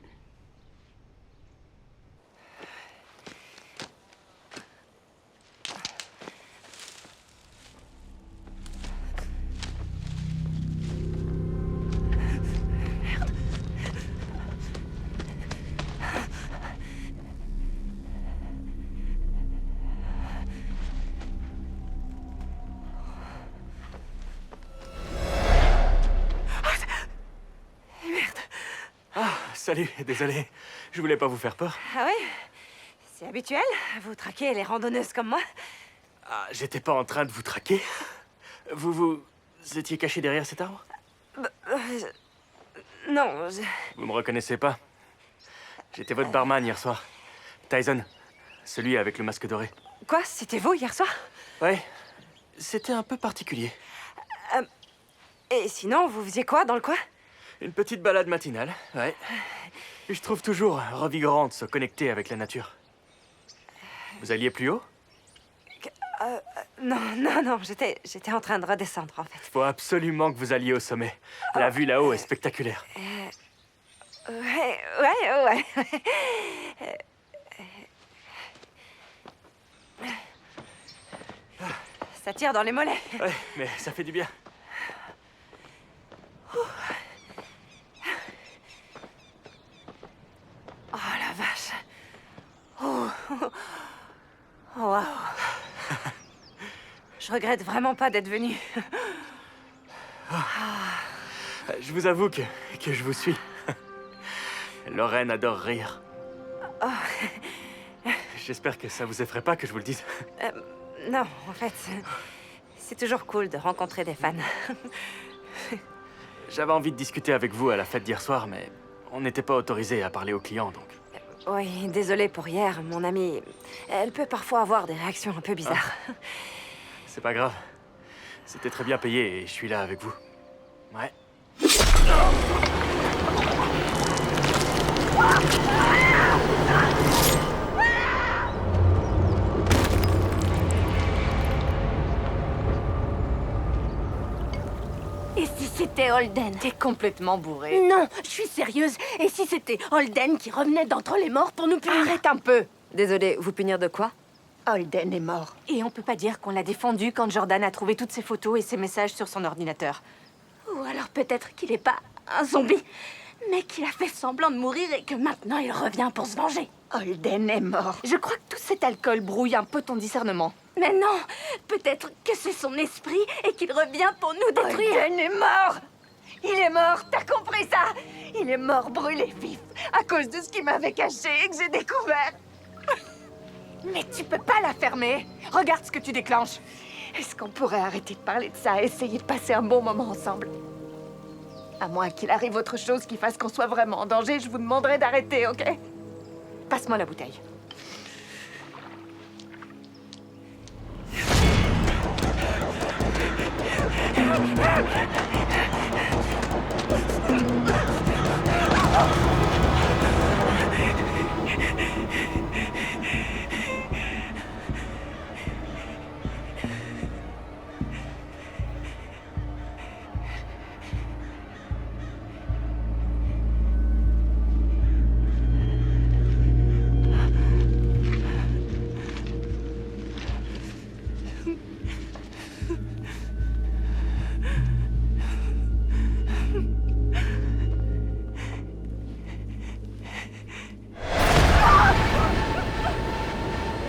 Salut, désolé. Je voulais pas vous faire peur. Ah oui? C'est habituel? Vous traquez les randonneuses comme moi? Ah, j'étais pas en train de vous traquer. Vous étiez caché derrière cet arbre? Non, Vous me reconnaissez pas? J'étais votre barman hier soir. Tyson. Celui avec le masque doré. Quoi? C'était vous hier soir? Ouais. C'était un peu particulier. Et sinon, vous faisiez quoi dans le coin? Une petite balade matinale, ouais. Et je trouve toujours revigorant de se connecter avec la nature. Vous alliez plus haut? Non, j'étais en train de redescendre, en fait. Faut absolument que vous alliez au sommet. La vue là-haut est spectaculaire. Ouais. Ça tire dans les mollets. Ouais, mais ça fait du bien. Oh la vache. Oh. Waouh. Je regrette vraiment pas d'être venue. Je vous avoue que je vous suis. Lorraine adore rire. J'espère que ça vous effraie pas que je vous le dise. Non, en fait, c'est toujours cool de rencontrer des fans. J'avais envie de discuter avec vous à la fête d'hier soir, mais on n'était pas autorisé à parler aux clients, donc... Oui, désolée pour hier, mon amie. Elle peut parfois avoir des réactions un peu bizarres. C'est pas grave. C'était très bien payé et je suis là avec vous. Ouais. Et si c'était Holden? T'es complètement bourré. Non, je suis sérieuse. Et si c'était Holden qui revenait d'entre les morts pour nous punir? Arrête un peu! Désolée, vous punir de quoi? Holden est mort. Et on peut pas dire qu'on l'a défendu quand Jordan a trouvé toutes ses photos et ses messages sur son ordinateur. Ou alors peut-être qu'il est pas un zombie, mais qu'il a fait semblant de mourir et que maintenant il revient pour se venger. Holden est mort. Je crois que tout cet alcool brouille un peu ton discernement. Mais non, peut-être que c'est son esprit et qu'il revient pour nous détruire. Holden est mort. Il est mort, t'as compris ça? Il est mort brûlé vif à cause de ce qu'il m'avait caché et que j'ai découvert. Mais tu peux pas la fermer! Regarde ce que tu déclenches! Est-ce qu'on pourrait arrêter de parler de ça et essayer de passer un bon moment ensemble? À moins qu'il arrive autre chose qui fasse qu'on soit vraiment en danger, je vous demanderai d'arrêter, ok? Passe-moi la bouteille.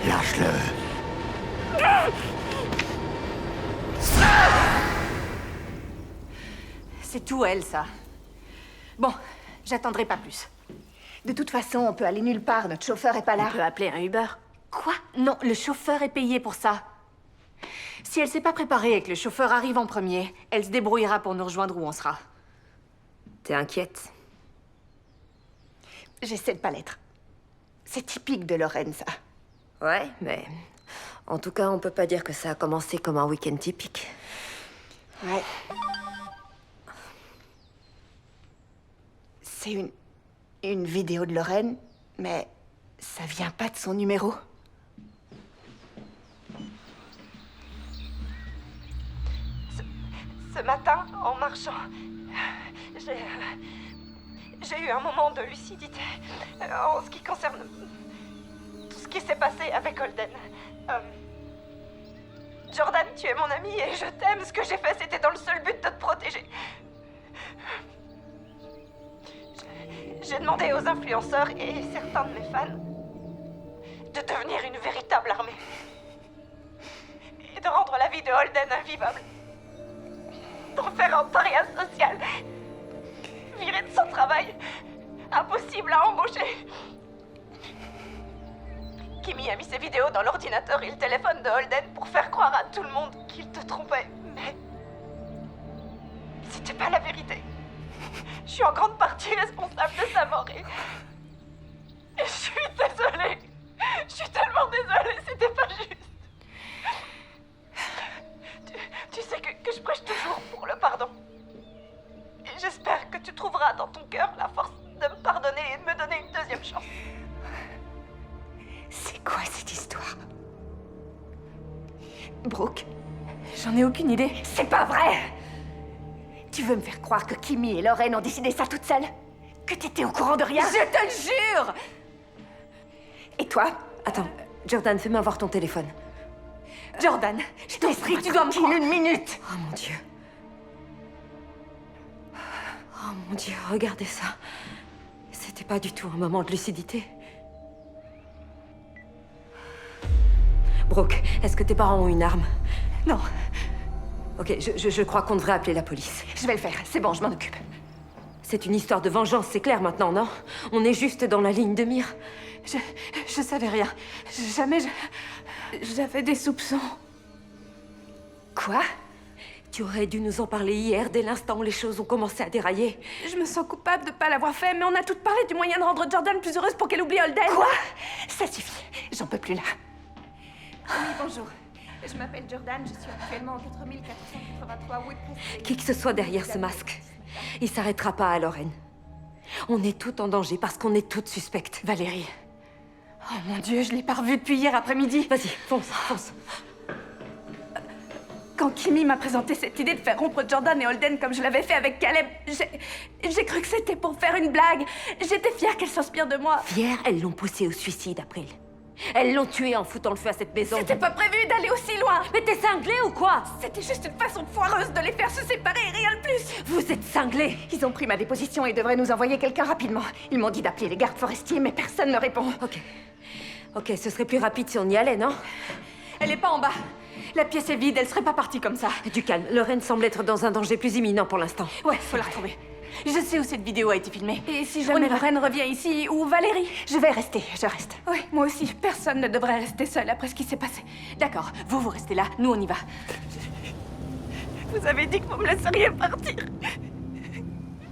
Lâche-le. C'est tout elle, ça. Bon, j'attendrai pas plus. De toute façon, on peut aller nulle part, notre chauffeur est pas là. On peut appeler un Uber. Quoi? Non, le chauffeur est payé pour ça. Si elle s'est pas préparée et que le chauffeur arrive en premier, elle se débrouillera pour nous rejoindre où on sera. T'es inquiète? J'essaie de pas l'être. C'est typique de Lorraine, ça. Ouais, mais En tout cas, on peut pas dire que ça a commencé comme un week-end typique. Ouais. C'est une vidéo de Lorraine, mais ça vient pas de son numéro. Ce matin, en marchant, j'ai eu un moment de lucidité en ce qui concerne tout ce qui s'est passé avec Holden. Jordan, tu es mon ami et je t'aime. Ce que j'ai fait, c'était dans le seul but de te protéger. J'ai demandé aux influenceurs et certains de mes fans de devenir une véritable armée et de rendre la vie de Holden invivable. D'en faire un paria social. Viré de son travail. Impossible à embaucher. Kimi a mis ses vidéos dans l'ordinateur et le téléphone de Holden pour faire croire à tout le monde qu'il te trompait. Mais c'était pas la vérité. Je suis en grande partie responsable de sa mort et je suis désolée. Je suis tellement désolée, c'était pas juste. Tu sais que je prêche toujours pour le pardon. Et j'espère que tu trouveras dans ton cœur la force de me pardonner et de me donner une deuxième chance. C'est quoi cette histoire? Brooke, j'en ai aucune idée. C'est pas vrai! Tu veux me faire croire que Kimi et Lorraine ont décidé ça toutes seules? Que t'étais au courant de rien? Je te le jure! Et toi? Attends, Jordan, fais-moi voir ton téléphone. Jordan, je t'en prie, tu dois me prendre une minute! Oh mon Dieu. Oh mon Dieu, regardez ça. C'était pas du tout un moment de lucidité. Brooke, est-ce que tes parents ont une arme? Non. Ok, je crois qu'on devrait appeler la police. Je vais le faire, c'est bon, je m'en occupe. C'est une histoire de vengeance, c'est clair maintenant, non? On est juste dans la ligne de mire. Je savais rien. Jamais j'avais des soupçons. Quoi? Tu aurais dû nous en parler hier, dès l'instant où les choses ont commencé à dérailler. Je me sens coupable de pas l'avoir fait, mais on a toutes parlé du moyen de rendre Jordan plus heureuse pour qu'elle oublie Holden. Quoi? Ça suffit, j'en peux plus là. Oui, bonjour. Je m'appelle Jordan, je suis actuellement en 4483 Woodcrest. Qui que ce soit derrière ce masque, il s'arrêtera pas à Lorraine. On est toutes en danger parce qu'on est toutes suspectes. Valérie. Oh mon Dieu, je l'ai pas revue depuis hier après-midi. Vas-y, fonce, fonce. Quand Kimi m'a présenté cette idée de faire rompre Jordan et Holden comme je l'avais fait avec Caleb, j'ai cru que c'était pour faire une blague. J'étais fière qu'elle s'inspire de moi. Fière, elles l'ont poussée au suicide, April. Elles l'ont tuée en foutant le feu à cette maison. C'était pas prévu d'aller aussi loin. Mais t'es cinglée ou quoi? C'était juste une façon foireuse de les faire se séparer, rien de plus. Vous êtes cinglés. Ils ont pris ma déposition et devraient nous envoyer quelqu'un rapidement. Ils m'ont dit d'appeler les gardes forestiers, mais personne ne répond. Ok, ce serait plus rapide si on y allait, non? Elle est pas en bas. La pièce est vide, elle serait pas partie comme ça. Du calme, Lorraine semble être dans un danger plus imminent pour l'instant. Ouais, faut la retrouver. Je sais où cette vidéo a été filmée. Et si jamais Lorraine revient ici, ou Valérie? Je vais rester, je reste. Oui, moi aussi. Personne ne devrait rester seul après ce qui s'est passé. D'accord, vous restez là, nous on y va. Vous avez dit que vous me laisseriez partir.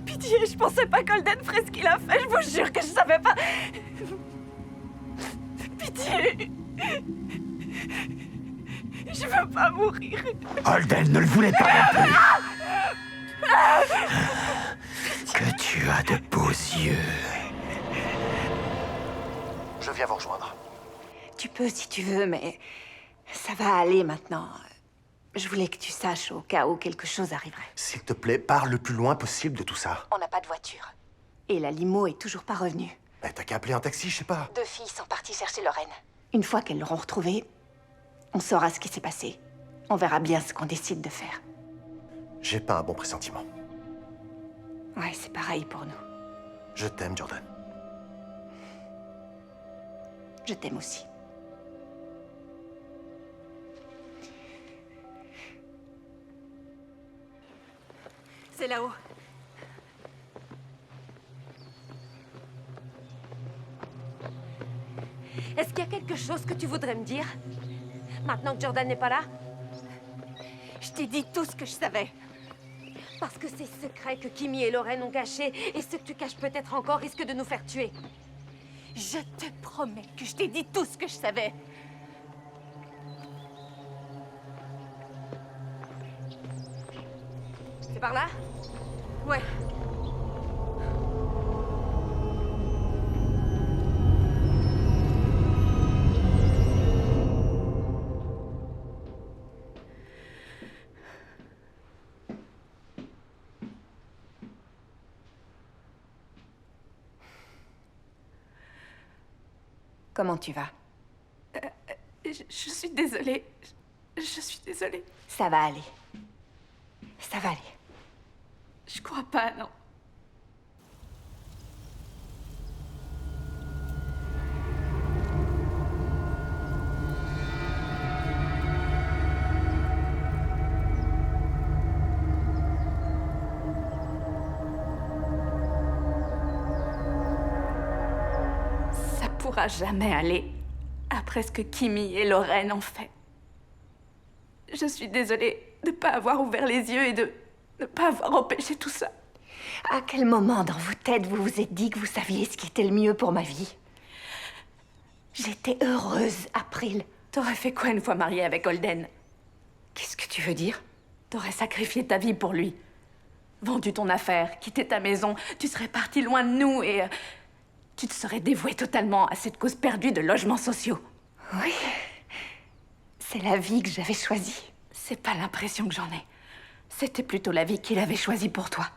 Pitié, je pensais pas qu'Holden ferait ce qu'il a fait, je vous jure que je savais pas. Pitié. Je veux pas mourir. Holden ne le voulait pas non plus. Que tu as de beaux yeux. Je viens vous rejoindre. Tu peux si tu veux, mais ça va aller maintenant. Je voulais que tu saches au cas où quelque chose arriverait. S'il te plaît, pars le plus loin possible de tout ça. On n'a pas de voiture. Et la limo est toujours pas revenue. Mais t'as qu'à appeler un taxi, je sais pas. 2 filles sont parties chercher Lorraine. Une fois qu'elles l'auront retrouvée, on saura ce qui s'est passé. On verra bien ce qu'on décide de faire. J'ai pas un bon pressentiment. Ouais, c'est pareil pour nous. Je t'aime, Jordan. Je t'aime aussi. C'est là-haut. Est-ce qu'il y a quelque chose que tu voudrais me dire? Maintenant que Jordan n'est pas là? Je t'ai dit tout ce que je savais. Parce que ces secrets que Kimi et Lorraine ont cachés et ceux que tu caches peut-être encore risquent de nous faire tuer. Je te promets que je t'ai dit tout ce que je savais. par là? Ouais. Comment tu vas? Je suis désolée. Je suis désolée. Ça va aller. Ça va aller. Je crois pas, non. Ça pourra jamais aller après ce que Kimi et Lorraine ont fait. Je suis désolée de ne pas avoir ouvert les yeux et de ne pas avoir empêché tout ça. À quel moment dans vos têtes vous vous êtes dit que vous saviez ce qui était le mieux pour ma vie? J'étais heureuse, April. T'aurais fait quoi une fois mariée avec Holden? Qu'est-ce que tu veux dire? T'aurais sacrifié ta vie pour lui. Vendu ton affaire, quitté ta maison, tu serais parti loin de nous et... tu te serais dévouée totalement à cette cause perdue de logements sociaux. Oui. C'est la vie que j'avais choisie. C'est pas l'impression que j'en ai. C'était plutôt la vie qu'il avait choisie pour toi.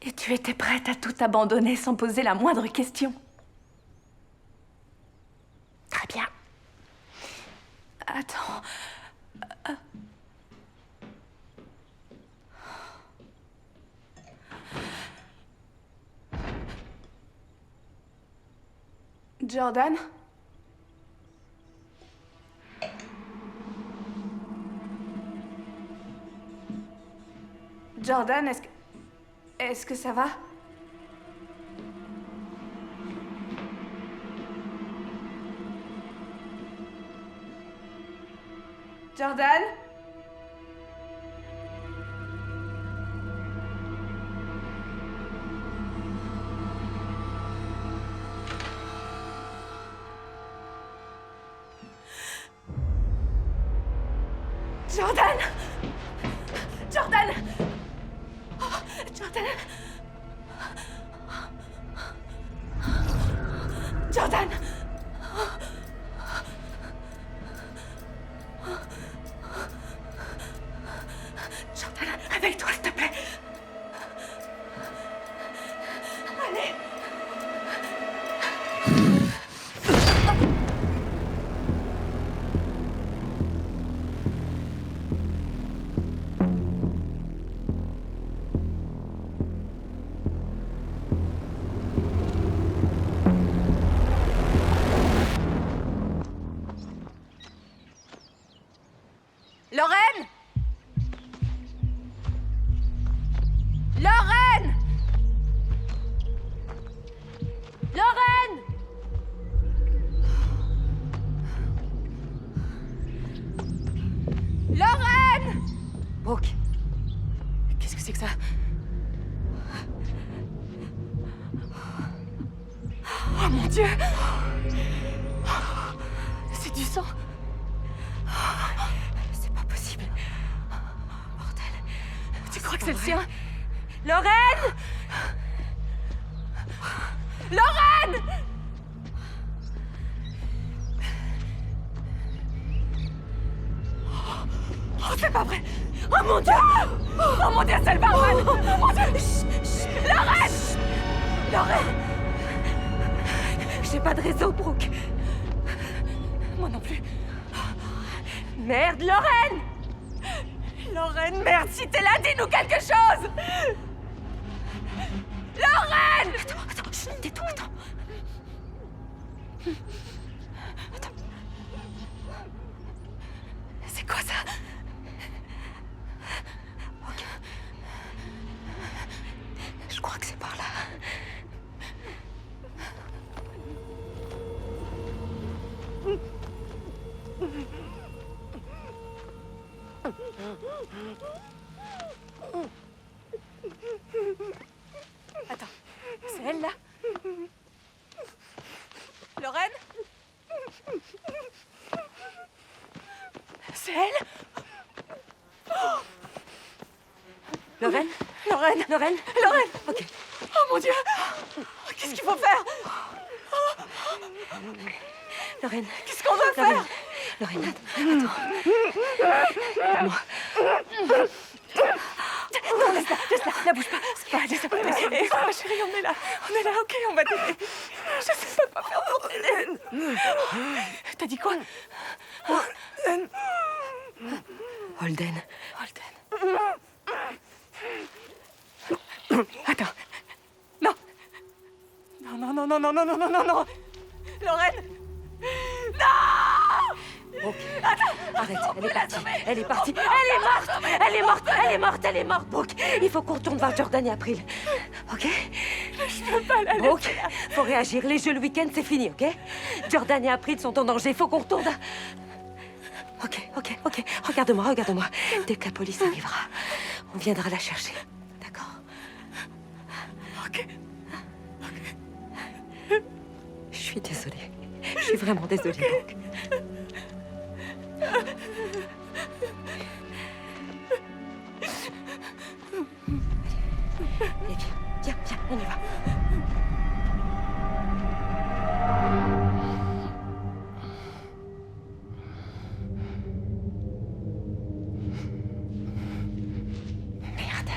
Et tu étais prête à tout abandonner sans poser la moindre question. Très bien. Attends. Jordan? Jordan, est-ce que ça va? Jordan? Jordan! Jordan! Oh, Jordan! Jordan! Jordan, réveille-toi, s'il te plaît! Allez! Lorraine! Lorraine! Lorraine! Lorraine! Brooke, qu'est-ce que c'est que ça? Oh mon Dieu! C'est du sang! C'est pas possible. Bordel. Tu crois que c'est le sien? Lorraine! Lorraine! Oh, c'est pas vrai! Oh mon Dieu! Oh mon Dieu, c'est le barman! Oh mon Dieu! Chut, chut. Lorraine! Lorraine! J'ai pas de réseau, Brooke. Moi non plus. Merde, Lorraine! Lorraine, merde, si t'es là, dis-nous quelque chose! Lorraine! Attends, chut, tais-toi, attends. C'est quoi ça? Ok. Je crois que c'est par là. Attends, c'est elle là? Lorraine? C'est elle? Lorraine? Lorraine. Lorraine. Ok. Oh mon Dieu! Qu'est-ce qu'il faut faire? Lorraine. Qu'est-ce qu'on doit faire? Lorraine, attends. Moi. Non, laisse-la, la bouge pas. C'est pas, laisse-la pas. Oh, chérie, on est là, ok, on va t'aider. Je sais pas quoi faire pour t'aider. T'as dit quoi? Holden. Attends. Non. Non. Lorraine. Non. Ok. Arrête, elle est partie. Elle est morte, Brooke. Il faut qu'on retourne voir Jordan et April. Ok? Je peux pas la laisser. Brooke, faut réagir. Les jeux le week-end, c'est fini, ok? Jordan et April sont en danger. Faut qu'on retourne. Ok. Regarde-moi. Dès que la police arrivera, on viendra la chercher. D'accord? Ok. Je suis désolée. Je suis vraiment désolée, Brooke. Allez, viens, on y va. Merde.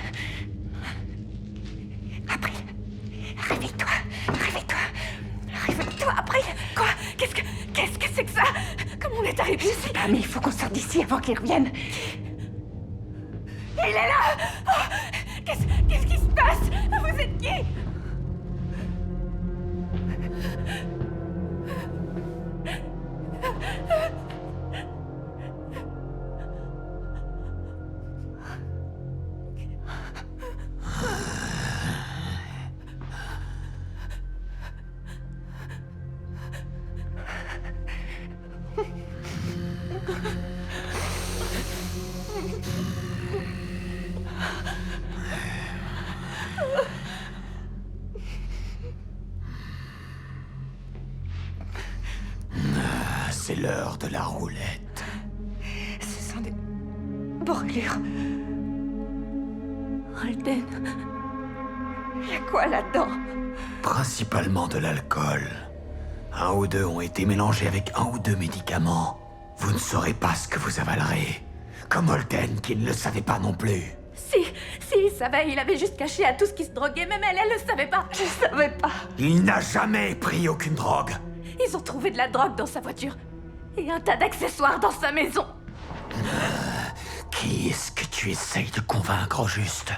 April, réveille-toi, April. Quoi? Qu'est-ce que c'est que ça? Comment on est arrivé ici? Ah, mais il faut qu'on sorte d'ici avant qu'il revienne. Il est là! Oh, qu'est-ce qui se passe? Vous êtes qui? C'est l'heure de la roulette. Ce sont des brûlures. Holden. Il y a quoi là-dedans? Principalement de l'alcool. 1 ou 2 ont été mélangés avec 1 ou 2 médicaments. Vous ne saurez pas ce que vous avalerez. Comme Holden, qui ne le savait pas non plus. Si, il savait, il avait juste caché à tout ce qui se droguait, même elle le savait pas. Je savais pas. Il n'a jamais pris aucune drogue. Ils ont trouvé de la drogue dans sa voiture. Et un tas d'accessoires dans sa maison. Qui est-ce que tu essayes de convaincre au juste?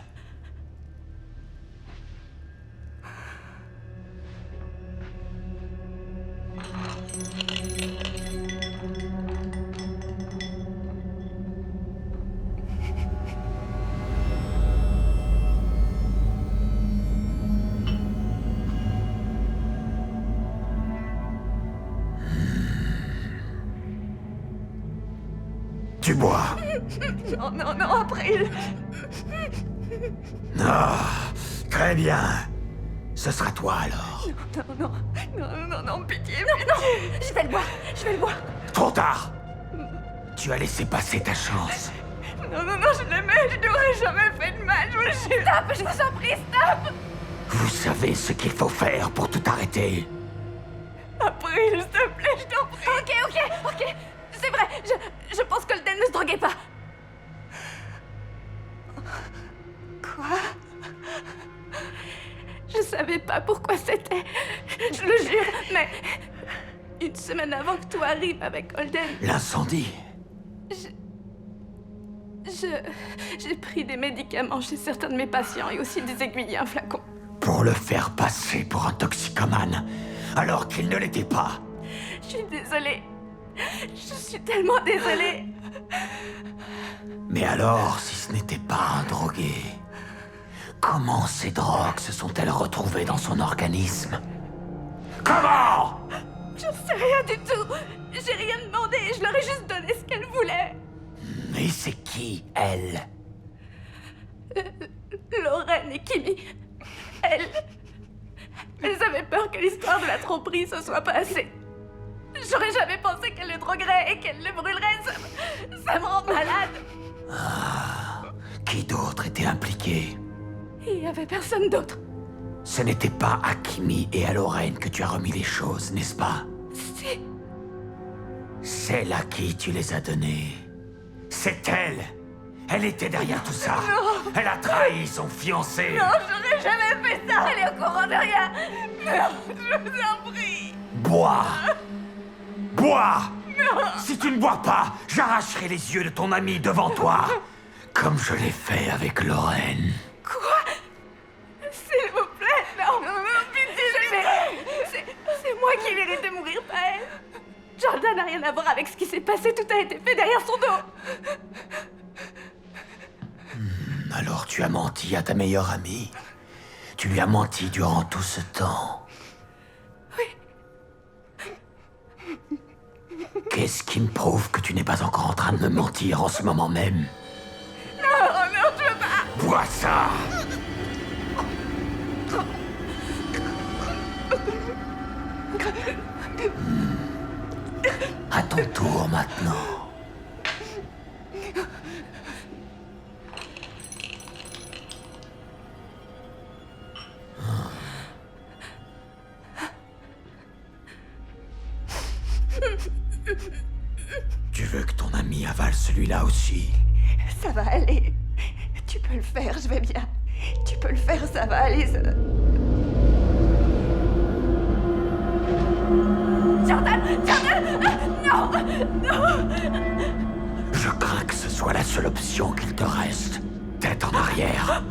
Tu bois. Non, April. Ah, très bien. Ce sera toi alors. Non, pitié. Non, je vais le boire. Trop tard. Tu as laissé passer ta chance. Non, je l'aimais, je lui aurais jamais fait de mal, je vous jure. Stop, je vous en prie, stop. Vous savez ce qu'il faut faire pour tout arrêter. April, s'il te plaît, je t'en prie. Ok. C'est vrai, je pense que Holden ne se droguait pas. Quoi? Je savais pas pourquoi c'était. Je le jure, mais... 1 semaine avant que tout arrive avec Holden... L'incendie. J'ai pris des médicaments chez certains de mes patients et aussi des aiguilles et un flacon. Pour le faire passer pour un toxicomane, alors qu'il ne l'était pas. Je suis désolée. Je suis tellement désolée. Mais alors, si ce n'était pas un drogué, comment ces drogues se sont-elles retrouvées dans son organisme? Comment? Je sais rien du tout. J'ai rien demandé. Je leur ai juste donné ce qu'elles voulaient. Et c'est qui, elle? Lorraine et Kimi. Elles avaient peur que l'histoire de la tromperie se soit passée. J'aurais jamais pensé qu'elle le droguerait et qu'elle le brûlerait. Ça me rend malade. Ah, qui d'autre était impliqué? Il n'y avait personne d'autre. Ce n'était pas à Kimi et à Lorraine que tu as remis les choses, n'est-ce pas? Si. Celle à qui tu les as données. C'est elle. Elle était derrière tout ça. Non. Elle a trahi son fiancé. Non, j'aurais jamais fait ça. Elle est au courant de rien. Non, je vous en prie. Bois. Bois. Non. Si tu ne bois pas, j'arracherai les yeux de ton ami devant toi. Comme je l'ai fait avec Lorraine. Quoi? S'il vous plaît, non, pitié, c'est moi qui lui ai laissé mourir, pas elle. Jordan n'a rien à voir avec ce qui s'est passé, tout a été fait derrière son dos. Alors tu as menti à ta meilleure amie. Tu lui as menti durant tout ce temps. Oui. Qu'est-ce qui me prouve que tu n'es pas encore en train de me mentir en ce moment même? Non, je veux pas. Bois ça. À ton tour maintenant. Tu veux que ton ami avale celui-là aussi? Ça va aller. Tu peux le faire, je vais bien. Tu peux le faire, ça va aller. Jordan! Non! Non! Je crains que ce soit la seule option qu'il te reste. Tête en arrière.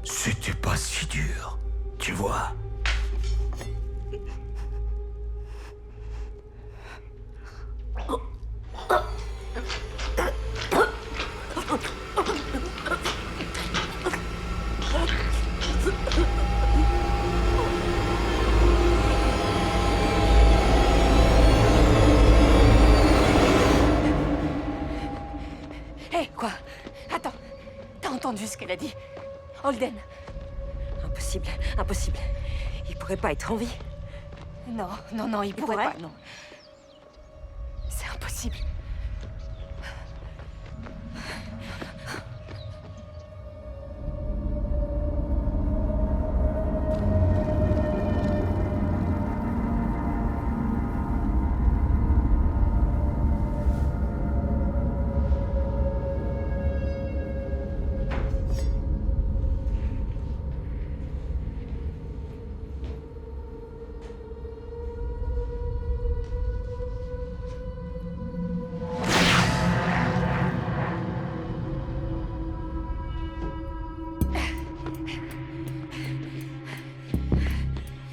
C'était pas si dur, tu vois. Hé, quoi? Attends. T'as entendu ce qu'elle a dit? Holden. Impossible, impossible. Il pourrait pas être en vie. Non, il pourrait pas, non. C'est impossible.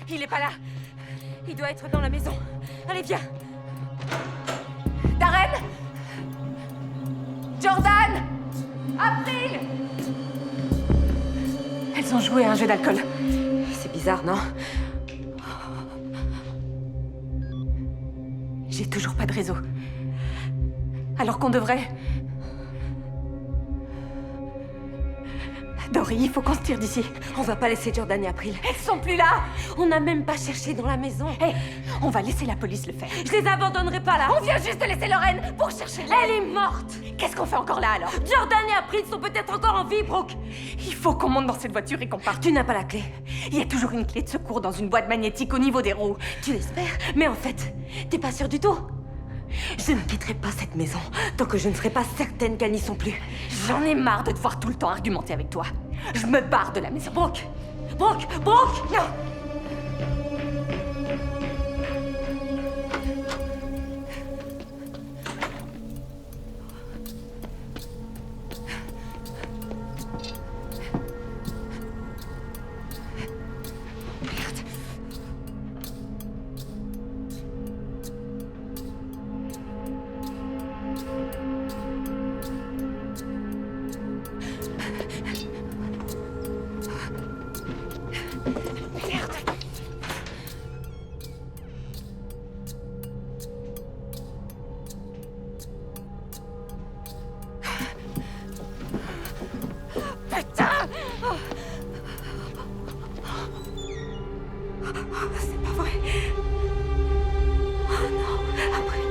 Il est pas là. Il doit être dans la maison. Allez, viens. Darren! Jordan! April! Elles ont joué à un jeu d'alcool. C'est bizarre, non? J'ai toujours pas de réseau. Alors qu'on devrait... Dory, il faut qu'on se tire d'ici. On va pas laisser Jordan et April. Elles sont plus là. On n'a même pas cherché dans la maison. Hé, on va laisser la police le faire. Je les abandonnerai pas là. On vient juste de laisser Lorraine pour chercher l'aide. Elle est morte. Qu'est-ce qu'on fait encore là, alors? Jordan et April sont peut-être encore en vie, Brooke. Il faut qu'on monte dans cette voiture et qu'on parte. Tu n'as pas la clé. Il y a toujours une clé de secours dans une boîte magnétique au niveau des roues. Tu l'espères? Mais en fait, t'es pas sûre du tout. Je ne quitterai pas cette maison tant que je ne serai pas certaine qu'elles n'y sont plus. J'en ai marre de devoir tout le temps argumenter avec toi. Je me barre de la maison. Brooke! Brooke! Brooke! Non! C'est pas vrai. Oh non, April.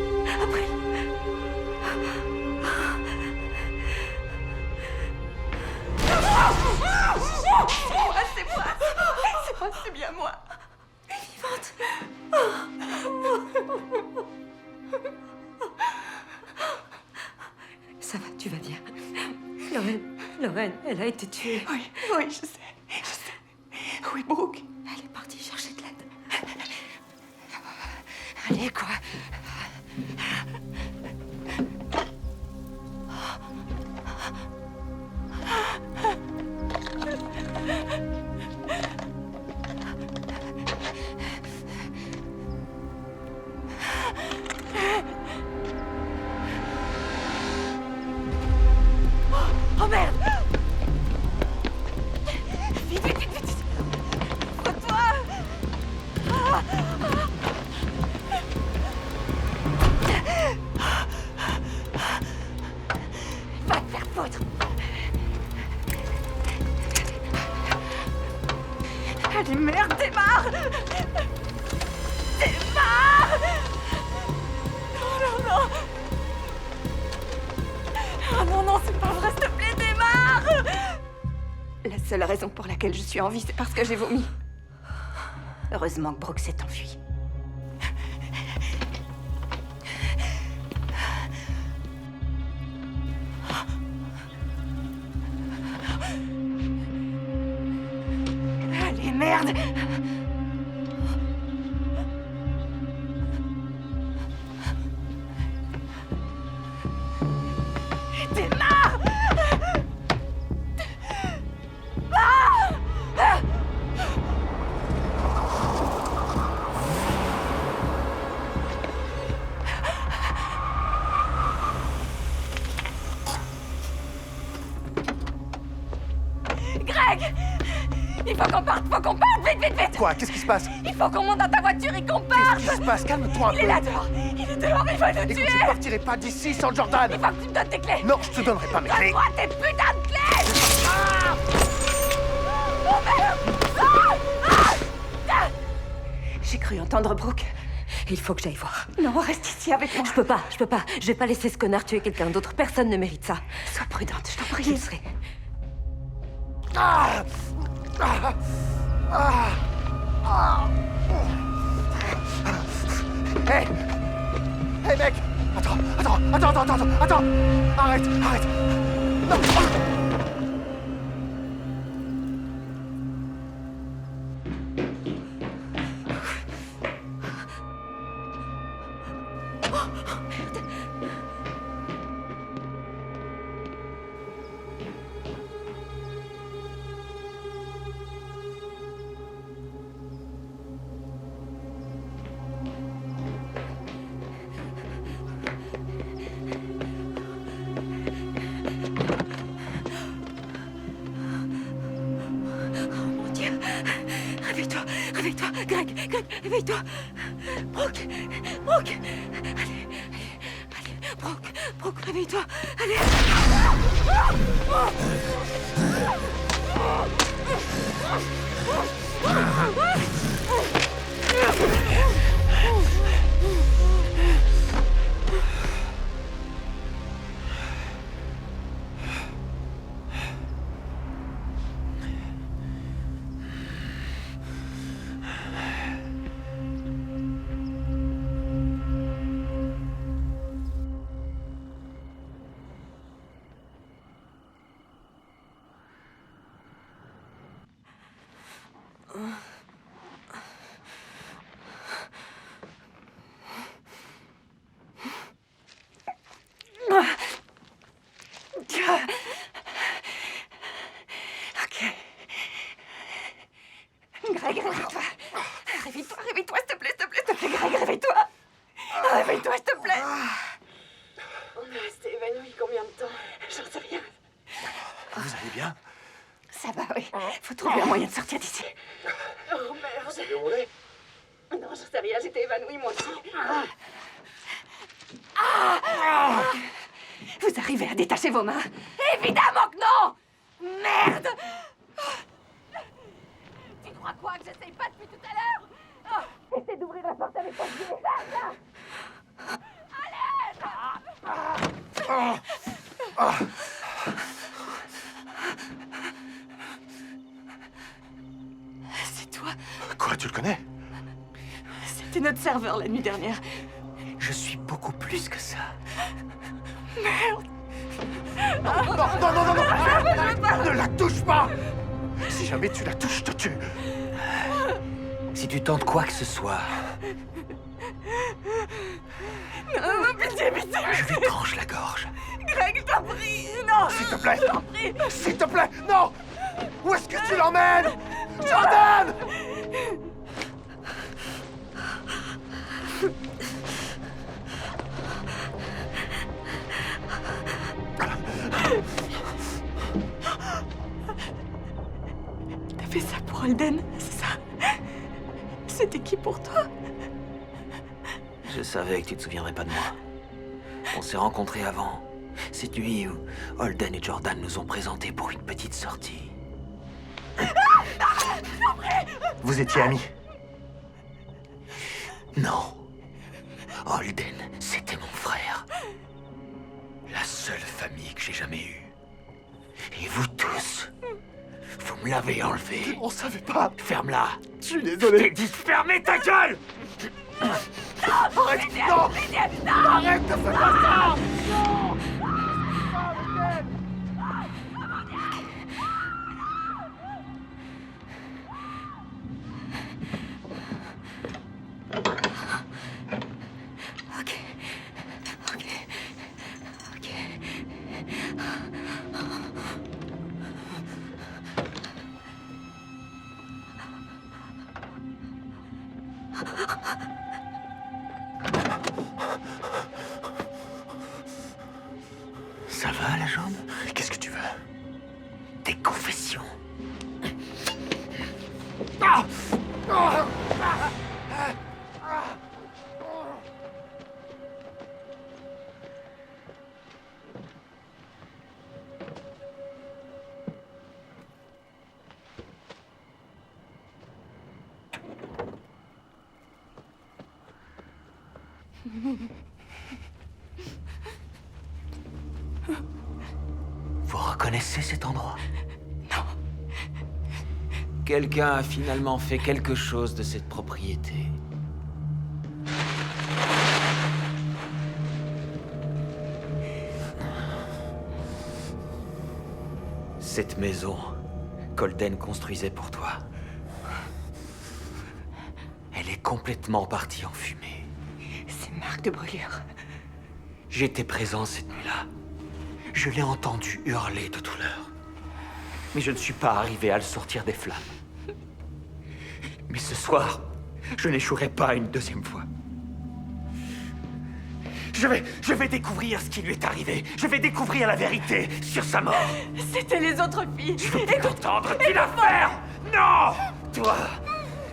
Elle a été tuée. Oui, oui, je sais. Oui, Brooke. Elle est partie chercher de l'aide. Allez, quoi. Oh merde! Vite, vite, vite, vite! Frôle-toi! Va te faire foutre! Allez, merde, démarre! Démarre! Oh non, non! Oh non, non, c'est pas vrai, s'il te plaît, démarre! La seule raison pour laquelle je suis en vie, c'est parce que j'ai vomi. Heureusement que Brooke s'est enfui. Allez, merde! Démarre! Greg! Il faut qu'on parte, vite, vite, vite! Quoi? Qu'est-ce qui se passe? Il faut qu'on monte dans ta voiture et qu'on parte! Qu'est-ce qui se passe? Calme-toi un peu. Il est là dehors! Il est dehors, il va nous Écoute, tuer! je partirai pas d'ici sans Jordan! Il faut que tu me donnes tes clés! Non, je te donnerai pas mes clés! Donne-moi tes putains de clés! Ah! Oh merde! Ah! J'ai cru entendre Brooke. Il faut que j'aille voir. Non, reste ici avec moi. Je peux pas. Je vais pas laisser ce connard tuer quelqu'un d'autre. Personne ne mérite ça. Sois prudente, je t'en prie. Je le serai. Ah! Ah! Ah! Ah! Hey! Hey mec! Attends! Arrête! Non! Réveille-toi, Greg, réveille-toi. Brooke, allez, Brooke, réveille-toi, allez. Ok. Greg, réveille-toi. Réveille-toi, s'il te plaît, Greg, réveille-toi. Réveille-toi, s'il te plaît. On est resté évanoui combien de temps? J'en sais rien. Vous allez bien? Ça va, oui. Faut trouver un moyen de sortir d'ici. Oh merde. Vous savez où on est? Non, j'en sais rien, j'étais évanouie moi aussi. Vous arrivez à détacher vos mains? Évidemment que non! Merde! Tu crois quoi, que j'essaye pas depuis tout à l'heure? Essaie d'ouvrir la porte avec ton pied. Allez! C'est toi? Quoi, tu le connais? C'était notre serveur la nuit dernière. Je suis beaucoup plus que ça. Merde! Non, non, non, non, non, non. Ne la touche pas. Si jamais tu la touches, je te tue. Si tu tentes quoi que ce soit, Non, pitié, pitié. je lui tranche la gorge. Greg, je t'en prie. Non. S'il te plaît. Je t'en prie. S'il te plaît, non. Où est-ce que tu l'emmènes, Jordan? T'as fait ça pour Holden, c'est ça? C'était qui pour toi? Je savais que tu te souviendrais pas de moi. On s'est rencontrés avant. Cette nuit où Holden et Jordan nous ont présentés pour une petite sortie. Vous étiez amis? Non. Holden, c'était mon frère. La seule famille que j'ai jamais eue. Et vous tous, vous me l'avez enlevé. On savait pas. Ferme-la. Je suis désolé. Je t'ai dit de fermer ta gueule. Arrête. Non. Arrête de faire ça. Non. Ok. Ok. Ok. Ça va, la jambe? Qu'est-ce que tu veux? Des confessions. Vous reconnaissez cet endroit? Non. Quelqu'un a finalement fait quelque chose de cette propriété. Cette maison qu'Holden construisait pour toi, elle est complètement partie en fumée. C'est marque de brûlure. J'étais présent cette nuit-là. Je l'ai entendu hurler de douleur. Mais je ne suis pas arrivé à le sortir des flammes. Mais ce soir, je n'échouerai pas une deuxième fois. Je vais découvrir ce qui lui est arrivé. Je vais découvrir la vérité sur sa mort. C'était les autres filles. Je veux plus t'entendre. Dis l'affaire. Non. Toi,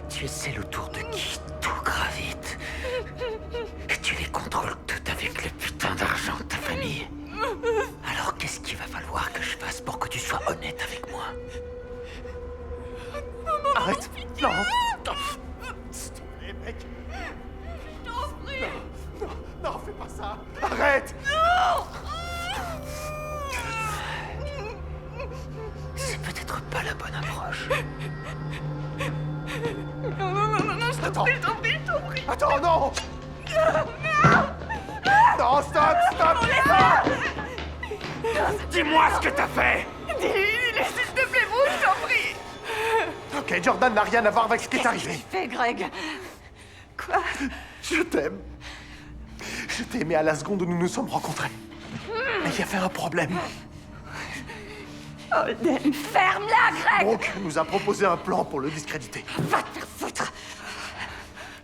tu es celle autour de qui tout gravite. Et tu les contrôles toutes avec le putain d'argent de ta famille. Alors qu'est-ce qu'il va falloir que je fasse pour que tu sois honnête avec moi? Arrête. Non. S'il te plaît, mec. Non, non, fais pas ça. Arrête. C'est peut-être pas la bonne approche. Non, je t'en prie. Attends, non. Non, stop. Dis-moi ce que t'as fait! Dis-lui, s'il te plaît, Brooke, je t'en prie. Ok, Jordan n'a rien à voir avec ce qui est arrivé. Fais, Greg. Quoi? Je t'aime. Je t'ai aimé à la seconde où nous nous sommes rencontrés. Mais il y avait un problème. Holden, ferme-la, Greg. Brooke nous a proposé un plan pour le discréditer. Va te faire foutre.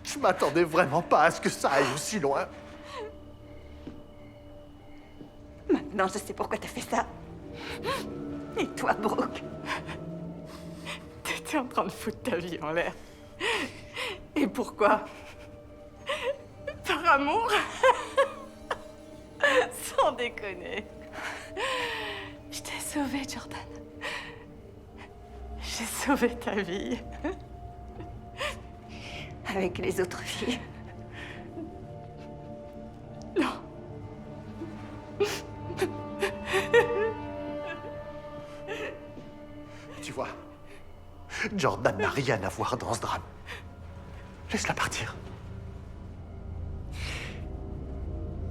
Je m'attendais vraiment pas à ce que ça aille aussi loin. Maintenant, je sais pourquoi t'as fait ça. Et toi, Brooke? T'étais en train de foutre ta vie en l'air. Et pourquoi? Par amour? Sans déconner. Je t'ai sauvé, Jordan. J'ai sauvé ta vie. Avec les autres filles. Non. Tu vois, Jordan n'a rien à voir dans ce drame. Laisse-la partir.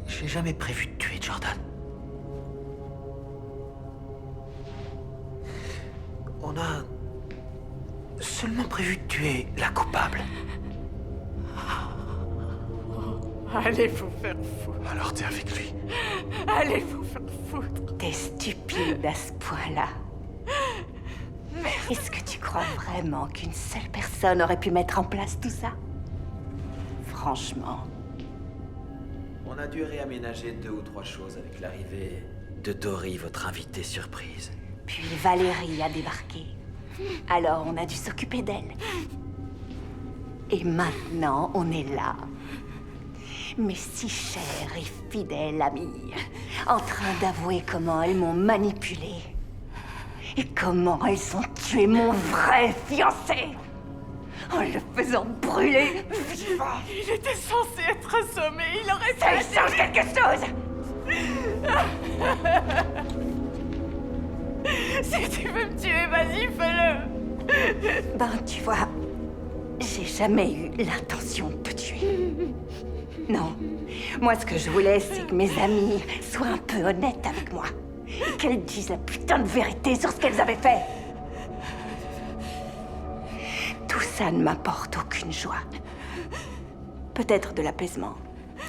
J'ai jamais prévu de tuer Jordan. On a seulement prévu de tuer la coupable. Allez vous faire foutre. Alors t'es avec lui. Allez vous faire foutre. T'es stupide à ce point-là. Est-ce que tu crois vraiment qu'une seule personne aurait pu mettre en place tout ça? Franchement. On a dû réaménager 2 ou 3 choses avec l'arrivée de Dory, votre invitée surprise. Puis Valérie a débarqué. Alors on a dû s'occuper d'elle. Et maintenant, on est là. Mes si chères et fidèles amies, en train d'avouer comment elles m'ont manipulée. Et comment elles ont tué mon vrai fiancé. En le faisant brûler vivant. Il était censé être assommé, il aurait Ça y change quelque chose. Si tu veux me tuer, vas-y, fais-le. Ben, tu vois, j'ai jamais eu l'intention de te tuer. Non. Moi, ce que je voulais, c'est que mes amies soient un peu honnêtes avec moi. Et qu'elles disent la putain de vérité sur ce qu'elles avaient fait. Tout ça ne m'apporte aucune joie. Peut-être de l'apaisement.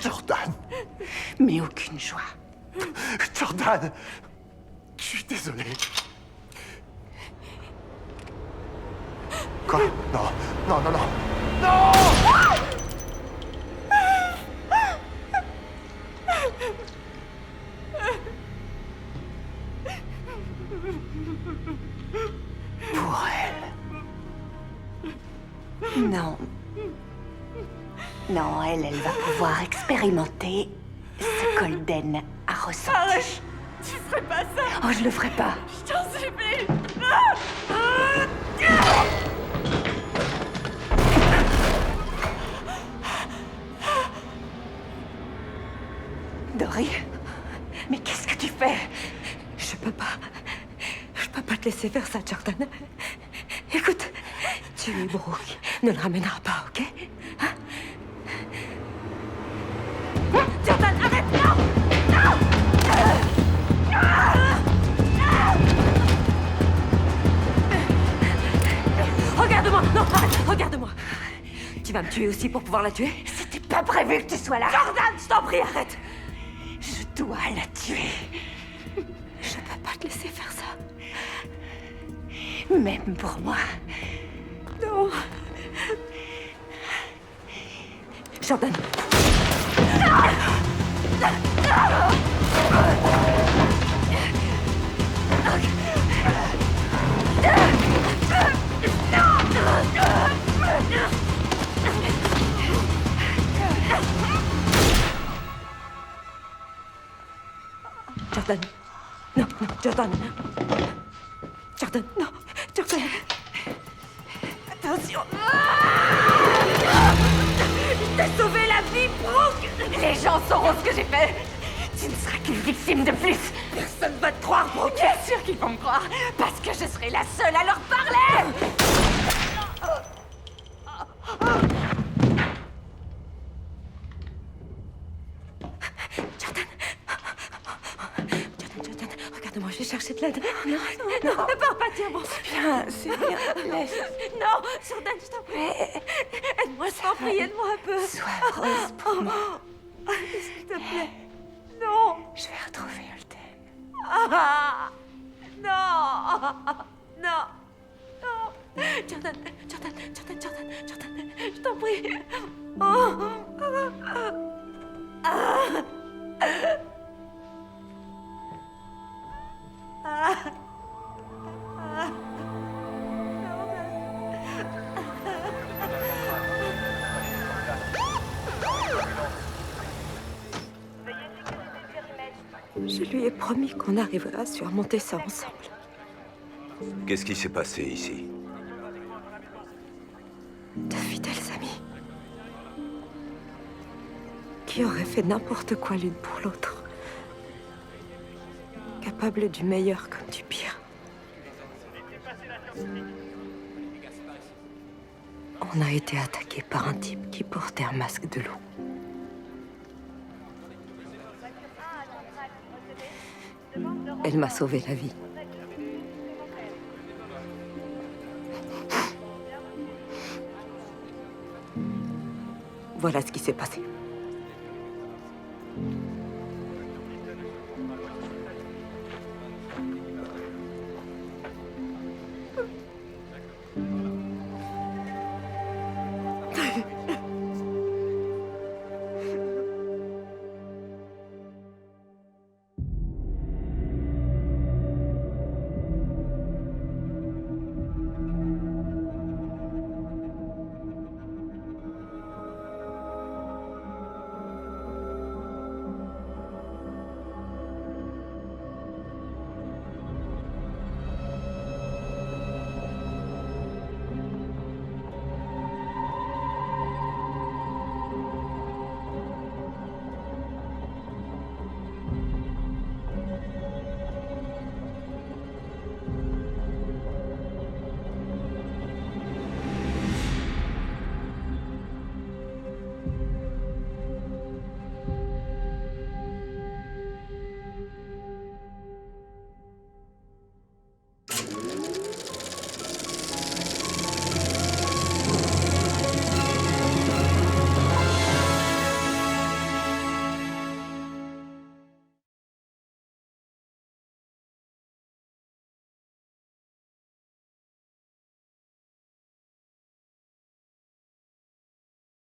Jordan! Mais aucune joie. Jordan! Je suis désolé. Quoi? Non, non, non, non. Non! Pour elle. Non. Non, elle va pouvoir expérimenter ce qu'Holden a ressenti. Arrête. Tu ferais pas ça. Oh, je le ferai pas. Je t'en supplie. Dory, mais qu'est-ce que tu fais? Je peux pas te laisser faire ça, Jordan. Écoute, tu es Brooke. Ne le ramènera pas, ok? Hein? Jordan, arrête. Non. Non. Regarde-moi. Non, arrête. Regarde-moi. Tu vas me tuer aussi pour pouvoir la tuer? C'était pas prévu que tu sois là. Jordan, je t'en prie, arrête. Je dois la tuer. Je peux pas te laisser faire ça. Même pour moi. Non. Jordan. Jordan. Non, non, Jordan. Jordan, non. Jordan. Attention. Il t'a sauvé la vie, Brooke. Les gens sauront ce que j'ai fait. Tu ne seras qu'une victime de plus. Personne va te croire, Brooke. Bien sûr qu'ils vont me croire, parce que je serai la seule à leur parler. Jordan, regarde-moi, je vais chercher de l'aide. Non, non, ne pars pas, tiens, bon. C'est bien, laisse. Non, Jordan, je t'en prie. Aide-moi, je t'en prie, aide-moi un peu. Sois heureuse pour moi. S'il te plaît. Non. Je vais retrouver Holden. Ah, non. Non. Non. Jordan, je t'en prie. Je lui ai promis qu'on arriverait à surmonter ça ensemble. Qu'est-ce qui s'est passé ici? De fidèles amis qui auraient fait n'importe quoi l'une pour l'autre. Capables du meilleur comme du pire. On a été attaqué par un type qui portait un masque de loup. Elle m'a sauvé la vie. Voilà ce qui s'est passé.